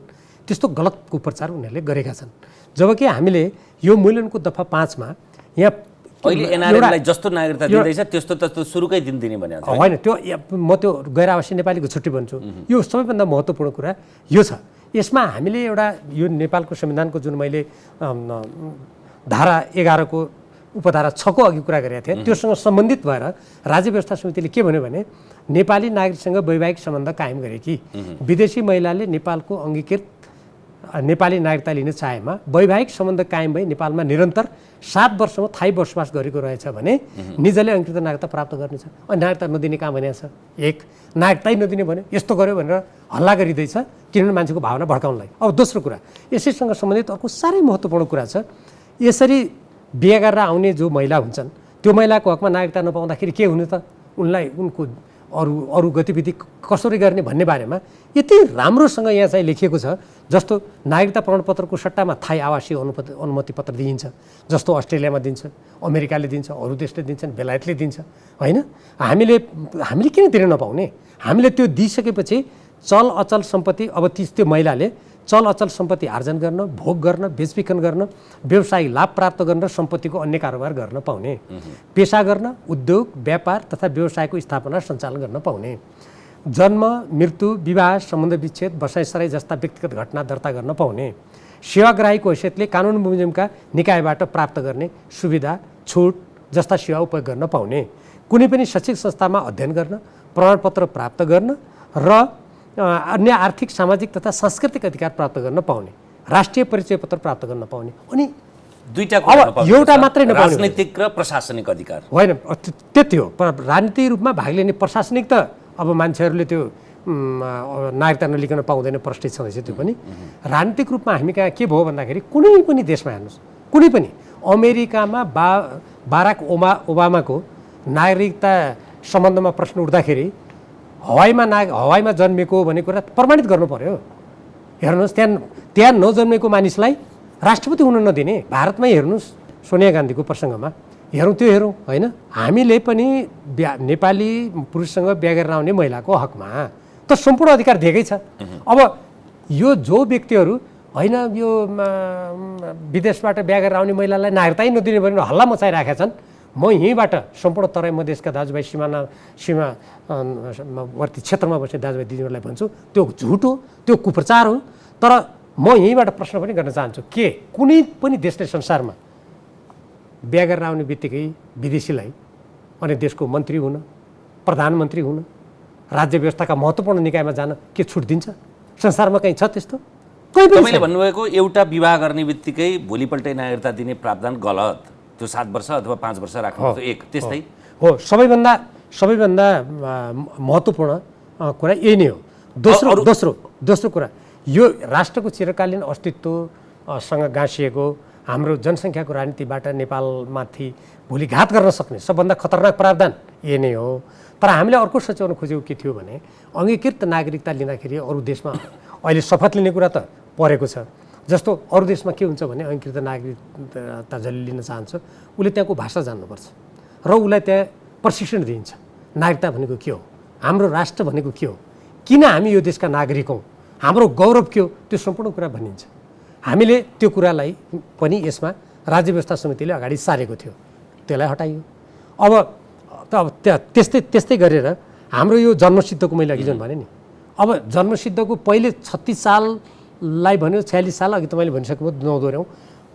Speaker 2: त्यस्तो गलत कुप्रचार उनीहरूले गरेका छन्। जबकि हामीले यो मूल्याङ्कनको दफा 5 मा यहाँ
Speaker 1: अहिले एनआरएमलाई जस्तो नागरिकता दिँदैछ त्यस्तो त सुरुकै दिन दिने भने
Speaker 2: होइन। त्यो म त्यो गैर आवासीय नेपालीको छुट्टी भन्छु। यो सबैभन्दा महत्त्वपूर्ण कुरा यो छ। यसमा हामीले एउटा यो नेपालको संविधानको जुन मैले धारा 11 को उपधारा 6 को अघि कुरा गरेका थिएँ त्योसँग सम्बन्धित भएर राज्य व्यवस्था समितिले के भन्यो भने नेपाली नागरिकसँग वैवाहिक सम्बन्ध कायम गरेकी विदेशी महिलाले नेपालको अङ्गीकृत नेपाली नागरिकता लिन चाहेमा वैवाहिक सम्बन्ध कायम भई नेपालमा निरन्तर 7 वर्षसम्म थायी बसोबास गरेको रहेछ भने निजले अङ्गीकृत नागरिकता प्राप्त गर्नेछ। अनि नागरिकता नदिने काम भनेको छ। एक नागरिकतै नदिने भन्यो, यस्तो गर्यो भनेर हल्ला गरिँदैछ किनभने मान्छेको भावना भड्काउनलाई। अब दोस्रो कुरा यसैसँग सम्बन्धित अर्को साह्रै महत्त्वपूर्ण कुरा छ। यसरी बिहे गरेर आउने जो महिला हुन्छन् त्यो महिलाको हकमा नागरिकता नपाउँदाखेरि के हुने त? उनलाई उनको अरू गतिविधि कसरी गर्ने भन्ने बारेमा यति राम्रोसँग यहाँ चाहिँ लेखिएको छ। जस्तो नागरिकता प्रमाणपत्रको सट्टामा थाई आवासीय अनुमति पत्र दिइन्छ, जस्तो अस्ट्रेलियामा दिन्छ, अमेरिकाले दिन्छ, अरू देशले दिन्छन्, बेलायतले दिन्छ, होइन? हामीले किन दिन नपाउने? हामीले त्यो दिइसकेपछि चल अचल सम्पत्ति अब त्यो महिलाले चल अचल सम्पत्ति आर्जन गर्न, भोग गर्न, बेचबिखन गर्न, व्यवसायिक लाभ प्राप्त गर्न र सम्पत्तिको अन्य कारोबार गर्न पाउने, पेसा गर्न, उद्योग, व्यापार तथा व्यवसायको स्थापना सञ्चालन गर्न पाउने, जन्म, मृत्यु, विवाह, सम्बन्ध विच्छेद, बसाइसराई जस्ता व्यक्तिगत घटना दर्ता गर्न पाउने, सेवाग्राहीको हैसियतले कानुन बमोजिमका निकायबाट प्राप्त गर्ने सुविधा, छुट जस्ता सेवा उपयोग गर्न पाउने, कुनै पनि शैक्षिक संस्थामा अध्ययन गर्न, प्रमाणपत्र प्राप्त गर्न र अन्य आर्थिक, सामाजिक तथा सांस्कृतिक अधिकार प्राप्त गर्न पाउने, राष्ट्रिय परिचय पत्र प्राप्त गर्न पाउने। अनि
Speaker 1: दुईटा
Speaker 2: अब एउटा मात्रै नपाउने,
Speaker 1: राजनीतिक र प्रशासनिक अधिकार
Speaker 2: होइन। त्यति हो। राजनीतिक रूपमा भाग लिने प्रशासनिक त अब मान्छेहरूले त्यो नागरिकता नलिकन पाउँदैन, प्रश्न छँदैछ त्यो पनि। राजनीतिक रूपमा हामी कहाँ के भयो भन्दाखेरि कुनै पनि देशमा हेर्नुहोस्, कुनै पनि अमेरिकामा बाराक ओबामाको नागरिकता सम्बन्धमा प्रश्न उठ्दाखेरि हवाईमा जन्मेको भन्ने कुरा प्रमाणित गर्नु पर्यो। हेर्नुहोस् त्यहाँ नजन्मेको मानिसलाई राष्ट्रपति हुन नदिने। भारतमै हेर्नुहोस् सोनिया गान्धीको प्रसङ्गमा त्यो हेरौँ, होइन? हामीले पनि नेपाली पुरुषसँग बिहा गरेर आउने महिलाको हकमा त सम्पूर्ण अधिकार दिएकै छ। अब यो जो व्यक्तिहरू होइन यो विदेशबाट बिहा गरेर आउने महिलालाई नागरिकतै नदिने भनेर हल्ला मचाइराखेका छन्, म यहीँबाट सम्पूर्ण तराई मधेसका दाजुभाइ सीमावर्ती क्षेत्रमा बस्ने दाजुभाइ दिदीहरूलाई भन्छु त्यो झुट हो, त्यो कुप्रचार हो। तर म यहीँबाट प्रश्न पनि गर्न चाहन्छु के कुनै पनि देशले संसारमा बिहा गरेर आउने बित्तिकै विदेशीलाई अनि देशको मन्त्री हुन, प्रधानमन्त्री हुन, राज्य व्यवस्थाका महत्त्वपूर्ण निकायमा जान के छुट दिन्छ? संसारमा कहीँ छ त्यस्तो?
Speaker 1: तपाईँले भन्नुभएको एउटा विवाह गर्ने बित्तिकै भोलिपल्टै नागरिकता दिने प्रावधान गलत, त्यो 7 वर्ष अथवा 5 वर्ष राख्नु एक त्यस्तै
Speaker 2: हो। सबैभन्दा महत्त्वपूर्ण कुरा यही नै हो। दोस्रो कुरा यो राष्ट्रको चिरकालीन अस्तित्वसँग गाँसिएको हाम्रो जनसङ्ख्याको राजनीतिबाट नेपालमाथि भोलि घात गर्न सक्ने सबभन्दा खतरनाक प्रावधान यही नै हो। तर हामीले अर्को सच्याउन खोजेको के थियो भने अङ्गीकृत नागरिकता लिँदाखेरि अरू देशमा अहिले शपथ लिने कुरा त परेको छ। जस्तो अरू देशमा के हुन्छ भने अङ्गीकृत नागरिकता जसले लिन चाहन्छ उसले त्यहाँको भाषा जान्नुपर्छ र उसलाई त्यहाँ प्रशिक्षण दिइन्छ। नागरिकता भनेको के हो, हाम्रो राष्ट्र भनेको के हो, किन हामी यो देशका नागरिक हौँ, हाम्रो गौरव के हो, त्यो सम्पूर्ण कुरा भनिन्छ। हामीले त्यो कुरालाई पनि यसमा राज्य व्यवस्था समितिले अगाडि सारेको थियो, त्यसलाई हटाइयो। अब त्यस्तै गरेर हाम्रो यो जन्मसिद्धको मैले अघि जुन भने नि, अब जन्मसिद्धको पहिले 36 साललाई भन्यो, 46 साल अघि तपाईँले भनिसक्नुभयो, नदोहोऱ्याउँ,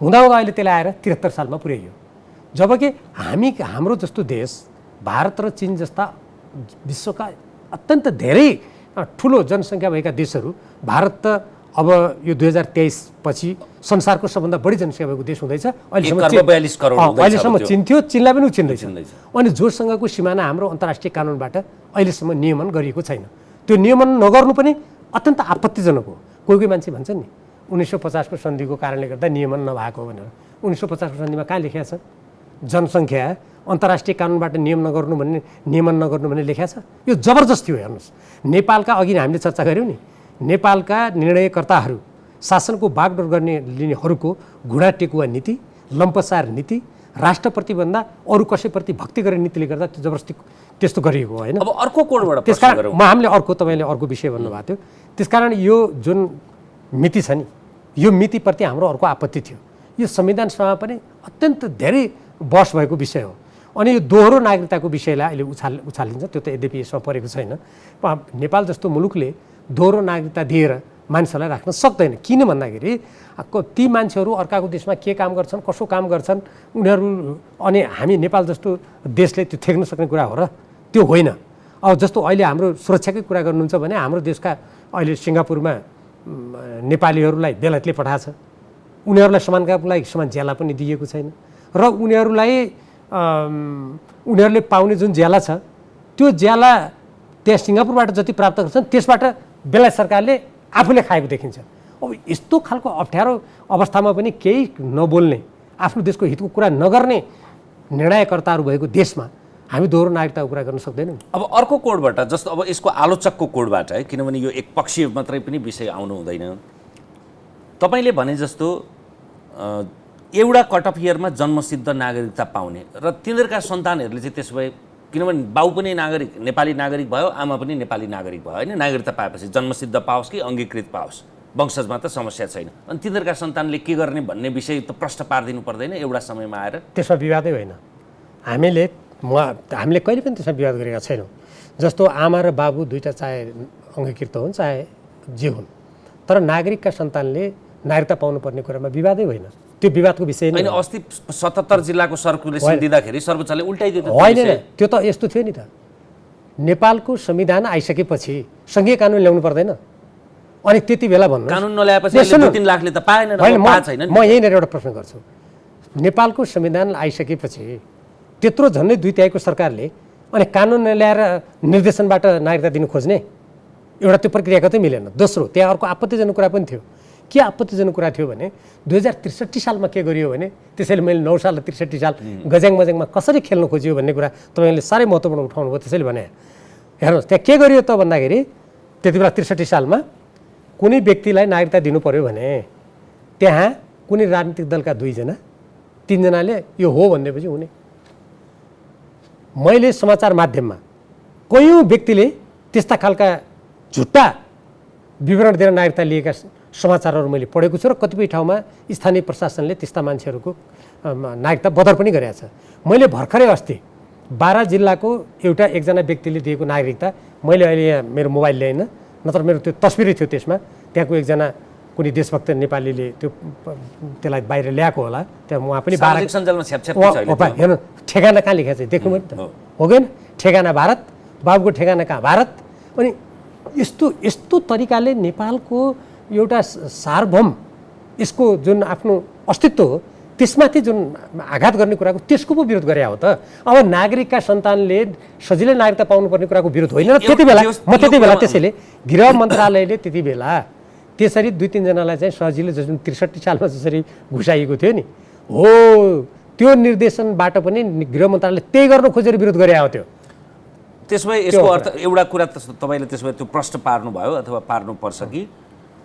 Speaker 2: हुँदाहुँदा अहिले त्यसलाई आएर 73 सालमा पुर्याइयो। जबकि हाम्रो जस्तो देश, भारत र चीन जस्ता विश्वका अत्यन्त धेरै ठुलो जनसङ्ख्या भएका देशहरू, भारत त अब यो 2023 पछि संसारको सबभन्दा बढी जनसङ्ख्या भएको देश हुँदैछ। अहिलेसम्म चीन थियो, चीनलाई पनि उछिन्दैछ। अनि जोसँगको सिमाना हाम्रो अन्तर्राष्ट्रिय कानुनबाट अहिलेसम्म नियमन गरिएको छैन। त्यो नियमन नगर्नु पनि अत्यन्त आपत्तिजनक हो। कोही मान्छे भन्छन् नि 1950 को सन्धिको कारणले गर्दा नियमन नभएको भनेर। 1950 को सन्धिमा कहाँ लेखिया छ जनसङ्ख्या अन्तर्राष्ट्रिय कानुनबाट नियमन नगर्नु भन्ने लेखिया छ? यो जबरजस्ती हो। हेर्नुहोस्, नेपालका अघि हामीले चर्चा गऱ्यौँ नि, नेपालका निर्णयकर्ताहरू, शासनको बागडोर लिनेहरूको घुँडा टेकुवा नीति, लम्पसार नीति, राष्ट्रप्रतिभन्दा अरू कसैप्रति भक्ति गर्ने नीतिले गर्दा त्यो जबरजस्ती त्यस्तो गरिएको होइन।
Speaker 1: अब अर्को कोडबाट
Speaker 2: त्यसकारण हामीले तपाईँले अर्को विषय भन्नुभएको थियो। त्यसकारण यो जुन मिति छ नि, यो मितिप्रति हाम्रो अर्को आपत्ति थियो। यो संविधान सभामा पनि अत्यन्त धेरै बहस भएको विषय हो। अनि यो दोहोरो नागरिकताको विषयलाई अहिले उछालिन्छ, त्यो त यद्यपि यसमा परेको छैन। नेपाल जस्तो मुलुकले दोहोरो नागरिकता दिएर मानिसहरूलाई राख्न सक्दैन। किन भन्दाखेरि ती मान्छेहरू अर्काको देशमा के काम गर्छन्, कसो काम गर्छन् उनीहरू, अनि हामी नेपाल जस्तो देशले त्यो थेक्न सक्ने कुरा हो र? त्यो होइन। अब जस्तो अहिले हाम्रो सुरक्षाकै कुरा गर्नुहुन्छ भने हाम्रो देशका अहिले सिङ्गापुरमा नेपालीहरूलाई बेलायतले पठाएको छ। उनीहरूलाई समानका लागि समान ज्याला पनि दिएको छैन र उनीहरूले पाउने जुन ज्याला छ त्यो ज्याला त्यहाँ सिङ्गापुरबाट जति प्राप्त गर्छन् त्यसबाट बेलायत सरकारले आफूले खाएको देखिन्छ। अब यस्तो खालको अप्ठ्यारो अवस्थामा पनि केही नबोल्ने, आफ्नो देशको हितको कुरा नगर्ने निर्णयकर्ताहरू भएको देशमा हामी दोहोरो नागरिकताको कुरा गर्न सक्दैनौँ।
Speaker 1: अब अर्को कोडबाट, जस्तो अब यसको आलोचकको कोडबाट है, किनभने यो एकपक्षीय मात्रै पनि विषय आउनु हुँदैन। तपाईँले भने जस्तो एउटा कट अफ इयरमा जन्मसिद्ध नागरिकता पाउने र तिनीहरूका सन्तानहरूले चाहिँ त्यसो भए, किनभने बाउ पनि नागरिक नेपाली नागरिक भयो, आमा पनि नेपाली नागरिक भयो होइन, नागरिकता पाएपछि जन्मसिद्ध पाओस् कि अङ्गीकृत पाओस्, वंशजमा त समस्या छैन। अनि तिनीहरूका सन्तानले के गर्ने भन्ने विषय त प्रश्न पारिदिनु पर्दैन एउटा समयमा आएर?
Speaker 2: त्यसमा विवादै होइन। हामीले कहिले पनि त्यसमा विवाद गरेका छैनौँ। जस्तो आमा र बाबु दुईवटा चाहे अङ्गीकृत हुन् चाहे जे हुन्, तर नागरिकका सन्तानले नागरिकता पाउनुपर्ने कुरामा विवादै होइन। त्यो विवादको विषय नै
Speaker 1: होइन। अस्ति 77 जिल्लाको सर्कुलेसन दिँदाखेरि सर्वोच्चले उल्टाइदियो।
Speaker 2: होइन, त्यो त यस्तो थियो नि त, नेपालको संविधान आइसकेपछि सङ्घीय कानुन ल्याउनु पर्दैन? अनि त्यति बेला भन्नु
Speaker 1: कानुन नल्याएपछि 2-3 लाखले त पाएन।
Speaker 2: म यहीँनिर एउटा प्रश्न गर्छु। नेपालको संविधान आइसकेपछि त्यत्रो झन्डै 2/3 सरकारले अनि कानुन ल्याएर निर्देशनबाट नागरिकता दिनु खोज्ने, एउटा त्यो प्रक्रियाको त मिलेन। दोस्रो, त्यहाँ अर्को आपत्तिजनक कुरा पनि थियो। के आपत्तिजनक कुरा थियो भने 2063 सालमा के गरियो भने, त्यसैले मैले 9 साल र 63 साल गज्याङ मज्याङमा कसरी खेल्न खोजियो भन्ने कुरा तपाईँले साह्रै महत्त्वपूर्ण उठाउनु भयो। त्यसैले भने हेर्नुहोस्, त्यहाँ के गरियो त भन्दाखेरि त्यति बेला 63 सालमा कुनै व्यक्तिलाई नागरिकता दिनु पर्यो भने त्यहाँ कुनै राजनीतिक दलका 2 जना 3 जनाले यो हो भनेपछि हुने। मैले समाचार माध्यममा कयौँ व्यक्तिले त्यस्ता खालका झुट्टा विवरण दिएर नागरिकता लिएका समाचारहरू मैले पढेको छु र कतिपय ठाउँमा स्थानीय प्रशासनले त्यस्ता मान्छेहरूको नागरिकता बदर पनि गरेका छ। मैले भर्खरै अस्ति बारा जिल्लाको एकजना व्यक्तिले दिएको नागरिकता मैले अहिले यहाँ मेरो मोबाइल ल्याइन, नत्र मेरो त्यो तस्बिरै थियो, त्यसमा त्यहाँको एकजना कुनै देशभक्त नेपालीले त्यसलाई बाहिर ल्याएको होला। त्यहाँ उहाँ पनि हेर्नु ठेगाना कहाँ लेखेको छ देख्नु पनि त हो कि ठेगाना भारत, बाबुको ठेगाना कहाँ भारत। अनि यस्तो तरिकाले नेपालको एउटा सार्वभौम यसको जुन आफ्नो अस्तित्व हो त्यसमाथि जुन आघात गर्ने कुराको त्यसको पो विरोध गरे हो त। अब नागरिकका सन्तानले सजिलै नागरिकता पाउनुपर्ने कुराको विरोध होइन। त्यति बेला त्यसैले गृह मन्त्रालयले त्यति बेला त्यसरी 2-3 जनालाई चाहिँ सजिलै जुन 63 सालमा जसरी घुसाइएको थियो नि, हो त्यो निर्देशनबाट पनि गृह मन्त्रालयले त्यही गर्न खोजेर विरोध गरे हो। त्यो
Speaker 1: त्यसो भए यसको अर्थ एउटा कुरा तपाईँले त्यसो भए त्यो प्रश्न पार्नु भयो अथवा पार्नुपर्छ कि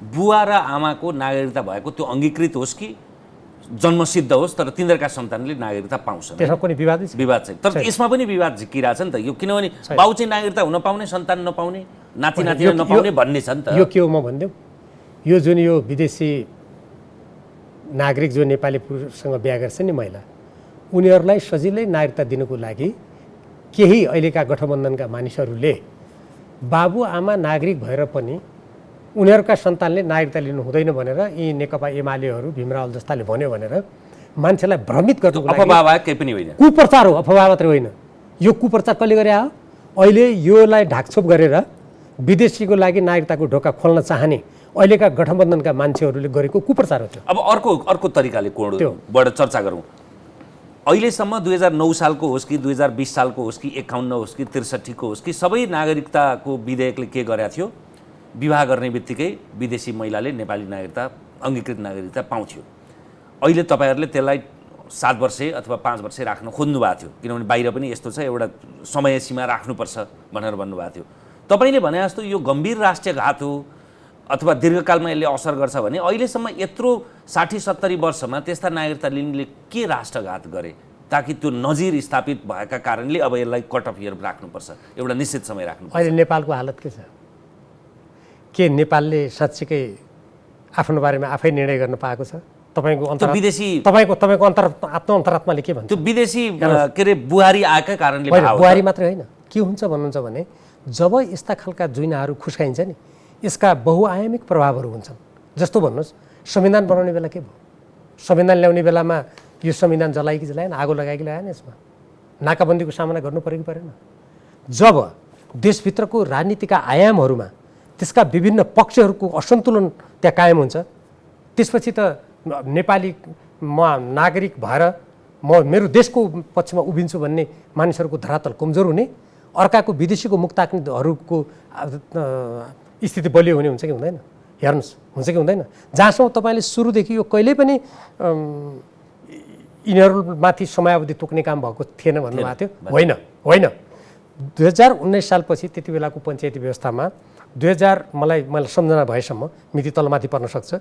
Speaker 1: बुवा र आमाको नागरिकता भएको त्यो अङ्गीकृत होस् कि जन्मसिद्ध होस्, तर तिनीहरूका सन्तानले नागरिकता पाउँछन्।
Speaker 2: त्यसमा कुनै विवाद
Speaker 1: छैन। तर यसमा पनि विवाद झिकिरहेछ नि त यो, किनभने बाउ चाहिँ नागरिकता हुन पाउने, सन्तान नपाउने, नातिनाति नपाउने भन्ने छ नि त।
Speaker 2: यो के हो म भनिदेऊ, यो जुन यो विदेशी नागरिक जो नेपाली पुरुषसँग बिहा गर्छ नि महिला, उनीहरूलाई सजिलै नागरिकता दिनुको लागि केही अहिलेका गठबन्धनका मानिसहरूले बाबुआमा नागरिक भएर पनि उनीहरूका सन्तानले नागरिकता लिनु हुँदैन भनेर यी नेकपा एमालेहरू भीमराव जस्ताले भन्यो भनेर मान्छेलाई भ्रमित गर्नुको लागि
Speaker 1: अफवाह केही पनि होइन,
Speaker 2: कुप्रचार हो। अफवाह मात्रै होइन, यो कुप्रचार कसले गरे हो? अहिले योलाई ढाकछोप गरेर विदेशीको लागि नागरिकताको ढोका खोल्न चाहने अहिलेका गठबन्धनका मान्छेहरूले गरेको कुप्रचार हो त्यो।
Speaker 1: अब अर्को तरिकाले कोणबाट चर्चा गरौँ। अहिलेसम्म 2009 सालको होस् कि 2020 सालको होस् कि 51 होस् कि 63 को होस् कि सबै नागरिकताको विधेयकले के गरेको थियो? विवाह गर्ने बित्तिकै विदेशी महिलाले नेपाली नागरिकता, अङ्गीकृत नागरिकता पाउँथ्यो। अहिले तपाईँहरूले त्यसलाई 7 वर्ष अथवा 5 वर्ष राख्न खोज्नु भएको थियो, किनभने बाहिर पनि यस्तो छ, एउटा समय सीमा राख्नुपर्छ भनेर भन्नुभएको थियो। तपाईँले भने जस्तो यो गम्भीर राष्ट्रिय घात हो अथवा दीर्घकालमा यसले असर गर्छ भने अहिलेसम्म यत्रो 60-70 वर्षमा त्यस्ता नागरिकता लिनेले के राष्ट्रघात गरे ताकि त्यो नजिर स्थापित भएका कारणले अब यसलाई कट अफ इयर राख्नुपर्छ, एउटा निश्चित समय राख्नुपर्छ?
Speaker 2: अहिले नेपालको हालत के छ? के नेपालले साँच्चीकै आफ्नो बारेमा आफै निर्णय गर्न पाएको छ? तपाईँको अन्तरात्माले के भन्छ?
Speaker 1: त्यो विदेशी के अरे बुहारी आएकै कारणले
Speaker 2: बुहारी मात्रै होइन, के हुन्छ भन्नुहुन्छ भने जब यस्ता खालका जुइनाहरू खुस्काइन्छ नि यसका बहुआयामिक प्रभावहरू हुन्छन्। जस्तो भन्नुहोस्, संविधान बनाउने बेला के भयो? संविधान ल्याउने बेलामा यो संविधान जलाइ कि जलाएन, आगो लगाए कि लगाएन, यसमा नाकाबन्दीको सामना गर्नु पऱ्यो कि परेन? जब देशभित्रको राजनीतिका आयामहरूमा त्यसका विभिन्न पक्षहरूको असन्तुलन त्यहाँ कायम हुन्छ, त्यसपछि त नेपाली म नागरिक भएर म मेरो देशको पक्षमा उभिन्छु भन्ने मानिसहरूको धरातल कमजोर हुने, अर्काको विदेशीको मुक्ताकहरूको स्थिति बलियो हुने हुन्छ कि हुँदैन? हेर्नुहोस्, हुन्छ कि हुँदैन? जहाँसम्म तपाईँले सुरुदेखि यो कहिल्यै पनि यिनीहरूमाथि समयावधि तोक्ने काम भएको थिएन भन्नुभएको थियो, होइन होइन। 2019 सालपछि त्यति बेलाको पञ्चायती व्यवस्थामा मलाई सम्झना भएसम्म, मिति तलमाथि पर्न सक्छ,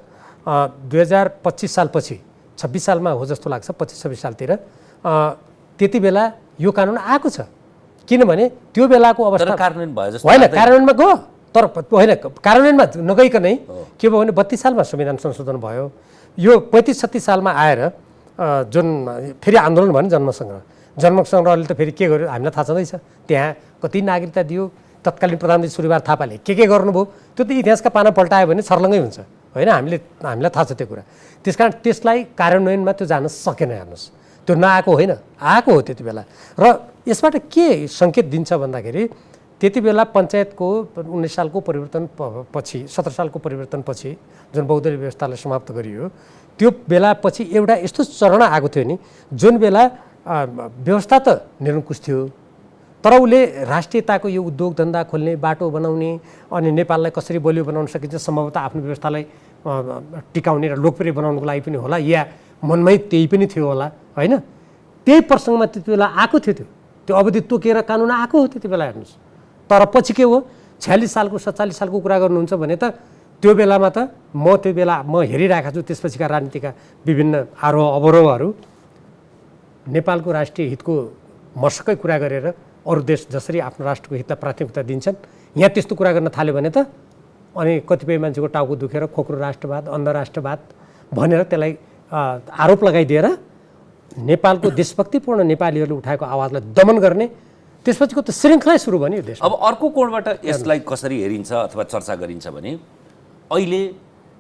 Speaker 2: 2025 सालपछि 26 सालमा हो जस्तो लाग्छ, 25-26 सालतिर त्यति बेला यो कानुन आएको छ। किनभने त्यो बेलाको अवस्था
Speaker 1: कार्यान्वयन भयो जस्तो
Speaker 2: होइन, कार्यान्वयनमा गयो तर होइन, कार्यान्वयनमा नगइकनै के भयो भने 32 सालमा संविधान संशोधन भयो। यो 35-36 सालमा आएर जुन फेरि आन्दोलन भयो नि जन्मसङ्ग्रहले त फेरि के गर्यो हामीलाई थाहा छँदैछ। त्यहाँ कति नागरिकता दियो, तत्कालीन प्रधानमन्त्री सूर्यबहादुर थापाले के गर्नुभयो त्यो त इतिहासका पाना पल्टायो भने छर्लङ्गै हुन्छ, होइन? हामीलाई थाहा छ त्यो कुरा। त्यस कारण त्यसलाई कार्यान्वयनमा त्यो जान सकेन। हेर्नुहोस्, त्यो नआएको होइन, आएको हो त्यति बेला। र यसबाट के सङ्केत दिन्छ भन्दाखेरि त्यति बेला पञ्चायतको 19 सालको परिवर्तन पछि, 17 सालको परिवर्तन पछि जुन बहुदलीय व्यवस्थालाई समाप्त गरियो, त्यो बेला पछि एउटा यस्तो चरण आएको थियो नि जुन बेला व्यवस्था त निरङ्कुश थियो, तर उसले राष्ट्रियताको यो उद्योग धन्दा खोल्ने, बाटो बनाउने अनि नेपाललाई कसरी बलियो बनाउन सकिन्छ, सम्भवतः आफ्नो व्यवस्थालाई टिकाउने र लोकप्रिय बनाउनको लागि पनि होला, या मनमै त्यही पनि थियो होला, होइन? त्यही प्रसङ्गमा त्यति बेला आएको थियो, त्यो अवधि तोकेर कानुन आएको हो त्यति बेला। हेर्नुहोस्, तर पछि के हो, 46 सालको 47 सालको कुरा गर्नुहुन्छ भने त त्यो बेलामा त त्यो बेला म हेरिरहेको छु त्यसपछिका राजनीतिका विभिन्न आरोह अवरोहहरू, नेपालको राष्ट्रिय हितको मर्सकै कुरा गरेर अरू देश जसरी आफ्नो राष्ट्रको हितलाई प्राथमिकता दिन्छन्, यहाँ त्यस्तो कुरा गर्न थाल्यो भने त अनि कतिपय मान्छेको टाउको दुखेर खोक्रो राष्ट्रवाद, अन्ध राष्ट्रवाद भनेर त्यसलाई आरोप लगाइदिएर नेपालको देशभक्तिपूर्ण नेपालीहरूले उठाएको आवाजलाई दमन गर्ने त्यसपछिको त श्रृङ्खला सुरु भयो नि यो देश।
Speaker 1: अब अर्को कोणबाट यसलाई कसरी हेरिन्छ अथवा चर्चा गरिन्छ भने अहिले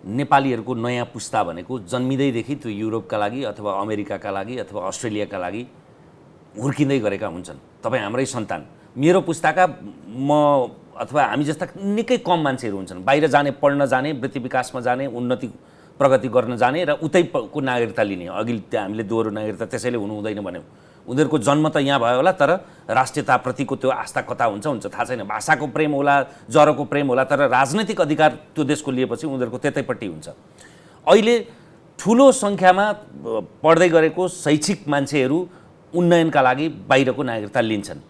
Speaker 1: नेपालीहरूको नयाँ पुस्ता भनेको जन्मिँदैदेखि त्यो युरोपका लागि अथवा अमेरिकाका लागि अथवा अस्ट्रेलियाका लागि हुर्किँदै गरेका हुन्छन्। तपाईँ हाम्रै सन्तान, मेरो पुस्ताका म अथवा हामी जस्ता निकै कम मान्छेहरू हुन्छन् बाहिर जाने, पढ्न जाने, वृत्ति विकासमा जाने, उन्नति प्रगति गर्न जाने र उतैको नागरिकता लिने। अघि हामीले दोहोरो नागरिकता त्यसैले हुनु हुँदैन भन्यौँ। उनीहरूको जन्म त यहाँ भयो होला, तर राष्ट्रियताप्रतिको त्यो आस्था कता हुन्छ थाहा छैन। भाषाको प्रेम होला, जरोको प्रेम होला, तर राजनैतिक अधिकार त्यो देशको लिएपछि उनीहरूको त्यतैपट्टि हुन्छ। अहिले ठुलो सङ्ख्यामा पढ्दै गरेको शैक्षिक मान्छेहरू उन्नयनका लागि बाहिरको नागरिकता लिन्छन्।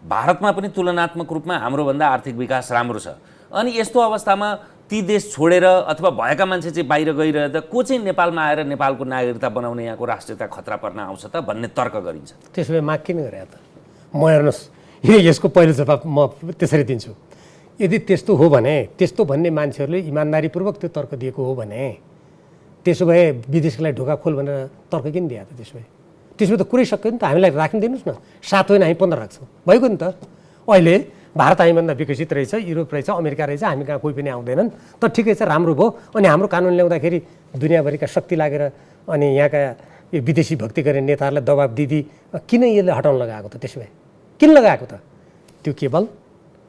Speaker 1: भारतमा पनि तुलनात्मक रूपमा हाम्रोभन्दा आर्थिक विकास राम्रो छ। अनि यस्तो अवस्थामा ती देश छोडेर अथवा भएका मान्छे चाहिँ बाहिर गइरहँदा को चाहिँ नेपालमा आएर नेपालको नागरिकता बनाउने, यहाँको राष्ट्रियता खतरा पर्न आउँछ त भन्ने तर्क गरिन्छ।
Speaker 2: त्यसो भए माग किन गरे त? म हेर्नुहोस्, यसको पहिलो जवाब म त्यसरी दिन्छु। यदि त्यस्तो हो भने, त्यस्तो भन्ने मान्छेहरूले इमान्दारीपूर्वक त्यो तर्क दिएको हो भने त्यसो भए विदेशको लागि ढोका खोल भनेर तर्क किन दिए त? त्यसो भए त कुरै सक्यो नि त, हामीलाई राख्न दिनुहोस् न, 7 होइन हामी 15 राख्छौँ, भएको नि त। अहिले भारत हामीभन्दा विकसित रहेछ, युरोप रहेछ, अमेरिका रहेछ, हामी कहाँ कोही पनि आउँदैनन्, त ठिकै छ, राम्रो भयो। अनि हाम्रो कानुन ल्याउँदाखेरि दुनियाँभरिका शक्ति लागेर अनि यहाँका यो विदेशी भक्ति गर्ने नेताहरूलाई दबाब दिदी किन यसले हटाउन लगाएको त? त्यसो भए किन लगाएको त? त्यो केवल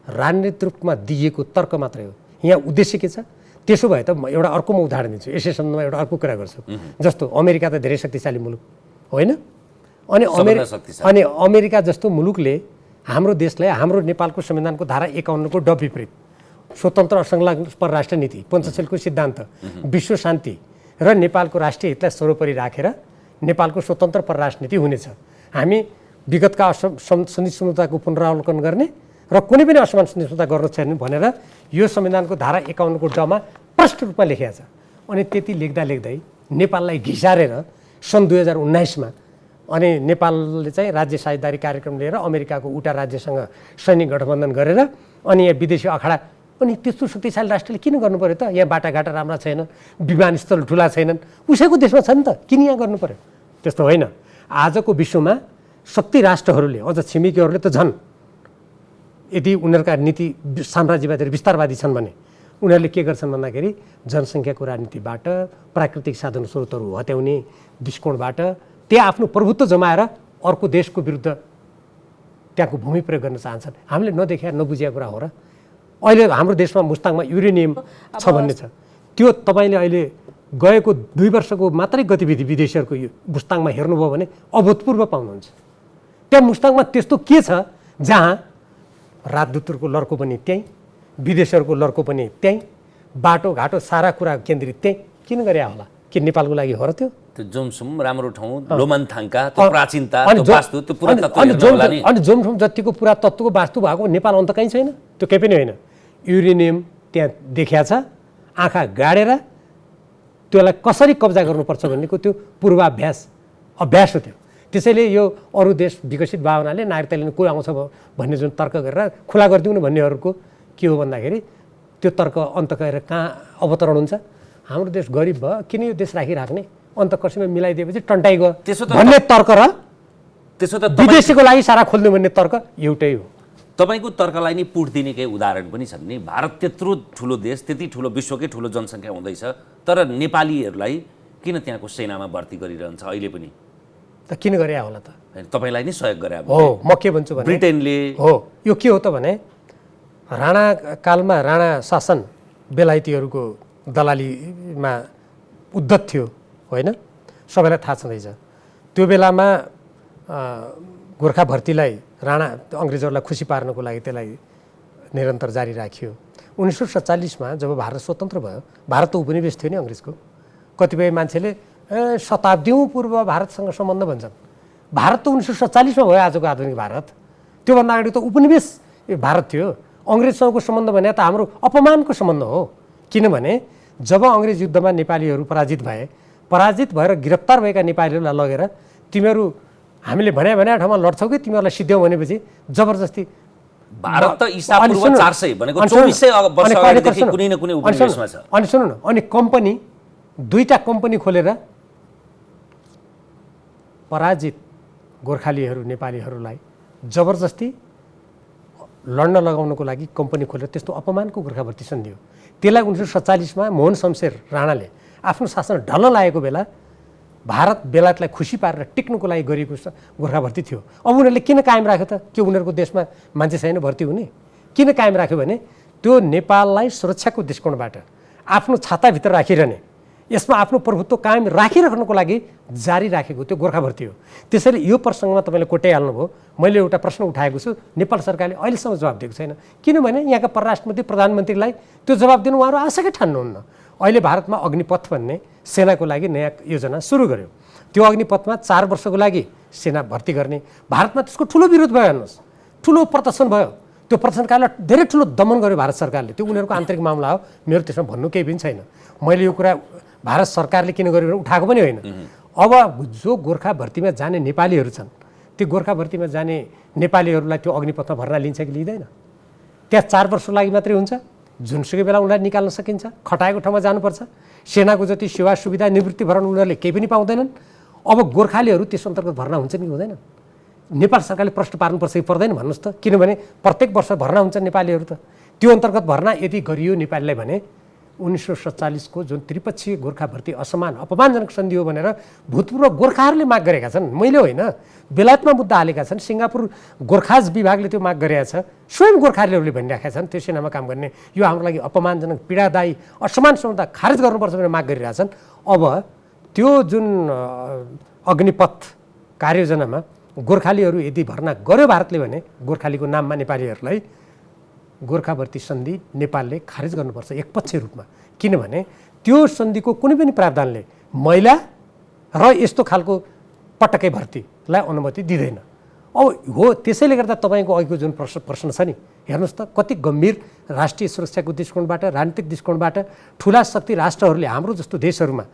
Speaker 2: राजनीतिक रूपमा दिएको तर्क मात्रै हो, यहाँ उद्देश्य के छ? त्यसो भए त एउटा अर्को म उदाहरण दिन्छु, यसै सम्बन्धमा एउटा अर्को कुरा गर्छु। जस्तो अमेरिका त धेरै शक्तिशाली मुलुक होइन, अनि अमेरिका जस्तो मुलुकले हाम्रो देशलाई, हाम्रो नेपालको संविधानको धारा 51 को डट विपरीत स्वतन्त्र असंलग्न परराष्ट्र नीति, पञ्चशीलको सिद्धान्त, विश्व शान्ति र नेपालको राष्ट्रिय हितलाई सर्वोपरि राखेर नेपालको स्वतन्त्र परराष्ट्र नीति हुनेछ। हामी विगतका सहिष्णुताको पुनरावलोकन गर्ने र कुनै पनि असमान सहिष्णुता गर्न छैन भनेर यो संविधानको धारा 51 को डमा प्रष्ट रूपमा लेखिएको छ। अनि त्यति लेख्दै नेपाललाई घिसारेर सन् 2019 मा अनि नेपालले चाहिँ राज्य साझेदारी कार्यक्रम लिएर अमेरिकाको उटा राज्यसँग सैनिक गठबन्धन गरेर अनि यहाँ विदेशी अखाडा, अनि त्यस्तो शक्तिशाली राष्ट्रले किन गर्नु पर्यो त? यहाँ बाटाघाटा राम्रा छैन, विमानस्थल ठुला छैनन्, उसैको देशमा छ नि त, किन यहाँ गर्नु पर्यो? त्यस्तो होइन। आजको विश्वमा शक्ति राष्ट्रहरूले, अझ छिमेकीहरूले त झन्, यदि उनीहरूका नीति साम्राज्यवादी र विस्तारवादी छन् भने उनीहरूले के गर्छन् भन्दाखेरि जनसङ्ख्याको राजनीतिबाट, प्राकृतिक साधन स्रोतहरू हत्याउने दृष्टिकोणबाट त्यहाँ आफ्नो प्रभुत्व जमाएर अर्को देशको विरुद्ध त्यहाँको भूमि प्रयोग गर्न चाहन्छन्। हामीले नदेखेर नबुझेको कुरा हो र? अहिले हाम्रो देशमा मुस्ताङमा युरेनियम छ भन्ने छ, त्यो तपाईँले अहिले गएको 2 वर्षको मात्रै गतिविधि विदेशीहरूको यो मुस्ताङमा हेर्नुभयो भने अभूतपूर्व पाउनुहुन्छ। त्यहाँ मुस्ताङमा त्यस्तो के छ जहाँ राजदूतहरूको लड्को पनि त्यहीँ, विदेशीहरूको लड्को पनि त्यहीँ, बाटोघाटो सारा कुरा केन्द्रित त्यहीँ किन गरे होला? के नेपालको लागि हो र त्यो?
Speaker 1: त्यो जोमसुम राम्रो ठाउँ, लोमनथाङका त्यो प्राचीनता, त्यो वास्तु, त्यो पुरातत्व हेर्नु होला नि।
Speaker 2: अनि जोमसुम जतिको पुरातत्वको वास्तु भएको नेपाल अन्त कहीँ छैन, त्यो केही पनि होइन। युरेनियम त्यहाँ देखिया छ, आँखा गाडेर त्यसलाई कसरी कब्जा गर्नुपर्छ भन्नेको त्यो पूर्वाभ्यास अभ्यास हो त्यो। त्यसैले यो अरू देश विकसित भावनाले नागरिकता लिन कोही आउँछ भन्ने जुन तर्क गरेर खुला गरिदिउँ भन्नेहरूको के हो भन्दाखेरि त्यो तर्क अन्त गएर कहाँ अवतरण हुन्छ? हाम्रो देश गरिब भयो, किन यो देश राखिराख्ने, अन्त कसैमा मिलाइदिएपछि टन्टाइ गयो भन्ने तर्क र
Speaker 1: त्यसो त
Speaker 2: विदेशीको लागि सारा खोल्नु भन्ने तर्क एउटै हो।
Speaker 1: तपाईँको तर्कलाई नि पुट दिने केही उदाहरण पनि छन् नि। भारत त्यत्रो ठुलो देश, त्यति ठुलो विश्वकै ठुलो जनसङ्ख्या हुँदैछ, तर नेपालीहरूलाई किन त्यहाँको सेनामा भर्ती गरिरहन्छ अहिले पनि?
Speaker 2: त किन गरे होला त?
Speaker 1: तपाईँलाई नि सहयोग गरे
Speaker 2: हो। म के भन्छु भने
Speaker 1: ब्रिटेनले
Speaker 2: हो, यो के हो त भने राणा कालमा राणा शासन बेलायतीहरूको दलालीमा उद्धत थियो होइन, सबैलाई थाहा छँदैछ। त्यो बेलामा गोर्खा भर्तीलाई राणा अङ्ग्रेजहरूलाई खुसी पार्नको लागि त्यसलाई निरन्तर जारी राखियो। 1947 मा जब भारत स्वतन्त्र भयो, भारत त उपनिवेश थियो नि अङ्ग्रेजको, कतिपय मान्छेले शताब्दीौँ पूर्व भारतसँग सम्बन्ध भन्छन्। भारत त 1947 मा भयो आजको आधुनिक भारत, त्योभन्दा अगाडि त उपनिवेश भारत थियो। अङ्ग्रेजसँगको सम्बन्ध भने त हाम्रो अपमानको सम्बन्ध हो, किनभने जब अङ्ग्रेज युद्धमा नेपालीहरू पराजित भएर गिरफ्तार भएका नेपालीहरूलाई लगेर तिमीहरू हामीले भने ठाउँमा लड्छौ कि तिमीहरूलाई सिद्ध्याउ भनेपछि जबरजस्ती
Speaker 1: भारत त ईसा पूर्व 400 भनेको 2400 वर्ष अगाडिदेखि कुनै न कुनै उपनिवेशमा छ।
Speaker 2: अनि सुन्नु न, अनि कम्पनी 2टा कम्पनी खोलेर पराजित गोर्खालीहरू नेपालीहरूलाई जबरजस्ती लड्न लगाउनको लागि कम्पनी खोलेर त्यस्तो अपमानको गोर्खा भर्ती सन्धि हो। त्यसलाई 1947 मा मोहन शमशेर राणाले आफ्नो शासन ढल्न लागेको बेला भारत बेलायतलाई खुसी पारेर टिक्नुको लागि गरिएको गोर्खा भर्ती थियो। अब उनीहरूले किन कायम राख्यो त? के उनीहरूको देशमा मान्छे छैन भर्ती हुने? किन कायम राख्यो भने त्यो नेपाललाई सुरक्षाको दृष्टिकोणबाट आफ्नो छाताभित्र राखिरहने, यसमा आफ्नो प्रभुत्व कायम राखिराख्नुको लागि जारी राखेको त्यो गोर्खा भर्ती हो। त्यसैले यो प्रसङ्गमा तपाईँले कोट्याइहाल्नुभयो। मैले एउटा प्रश्न उठाएको छु, नेपाल सरकारले अहिलेसम्म जवाब दिएको छैन, किनभने यहाँका परराष्ट्र मन्त्री प्रधानमन्त्रीलाई त्यो जवाब दिनु उहाँहरू आशाकै ठान्नुहुन्न। अहिले भारतमा अग्निपथ भन्ने सेनाको लागि नयाँ योजना सुरु गर्यो। त्यो अग्निपथमा 4 वर्षको लागि सेना भर्ती गर्ने, भारतमा त्यसको ठुलो विरोध भयो, हेर्नुहोस् ठुलो प्रदर्शन भयो। त्यो प्रदर्शनकारीलाई धेरै ठुलो दमन गर्यो भारत सरकारले, त्यो उनीहरूको आन्तरिक मामला हो, मेरो त्यसमा भन्नु केही पनि छैन। मैले यो कुरा भारत सरकारले किन गर्यो उठाएको पनि होइन। अब जो गोर्खा भर्तीमा जाने नेपालीहरू छन्, त्यो गोर्खा भर्तीमा जाने नेपालीहरूलाई त्यो अग्निपथमा भर्ना लिन्छ कि लिँदैन? त्यहाँ 4 वर्षको लागि मात्रै हुन्छ, जुनसुकै बेला उनीलाई निकाल्न सकिन्छ, खटाएको ठाउँमा जानुपर्छ। सेनाको जति सेवा सुविधा निवृत्ति भरण उनीहरूले केही पनि पाउँदैनन्। अब गोर्खालीहरू त्यस अन्तर्गत भर्ना हुन्छन् कि हुँदैन? नेपाल सरकारले प्रश्न पार्नुपर्छ कि पर्दैन भन्नुहोस् त? किनभने प्रत्येक वर्ष भर्ना हुन्छन् नेपालीहरू त। त्यो अन्तर्गत भर्ना यदि गरियो नेपालीलाई भने 1947 को जुन त्रिपक्षीय गोर्खा भर्ती असमान अपमानजनक सन्धि हो भनेर भूतपूर्व गोर्खाहरूले माग गरेका छन्, मैले होइन। बेलायतमा मुद्दा हालेका छन्, सिङ्गापुर गोर्खाज विभागले त्यो माग गरेका छ, स्वयं गोर्खालीहरूले भनिराखेका छन् त्यो सेनामा काम गर्ने यो हाम्रो लागि अपमानजनक पीडादायी असमान सम्झौता खारेज गर्नुपर्छ भनेर माग गरिरहेछन्। अब त्यो जुन अग्निपथ कार्ययोजनामा गोर्खालीहरू यदि भर्ना गर्यो भारतले भने गोर्खालीको नाममा नेपालीहरूलाई गोर्खा भर्ती सन्धि नेपालले खारेज गर्नुपर्छ एकपक्षीय रूपमा। किनभने त्यो सन्धिको कुनै पनि प्रावधानले महिला र यस्तो खालको पटक्कै भर्तीलाई अनुमति दिँदैन। अब हो त्यसैले गर्दा तपाईँको अघिको जुन प्रश्न छ नि, हेर्नुहोस् त कति गम्भीर राष्ट्रिय सुरक्षाको दृष्टिकोणबाट, राजनीतिक दृष्टिकोणबाट ठुला शक्ति राष्ट्रहरूले हाम्रो जस्तो देशहरूमा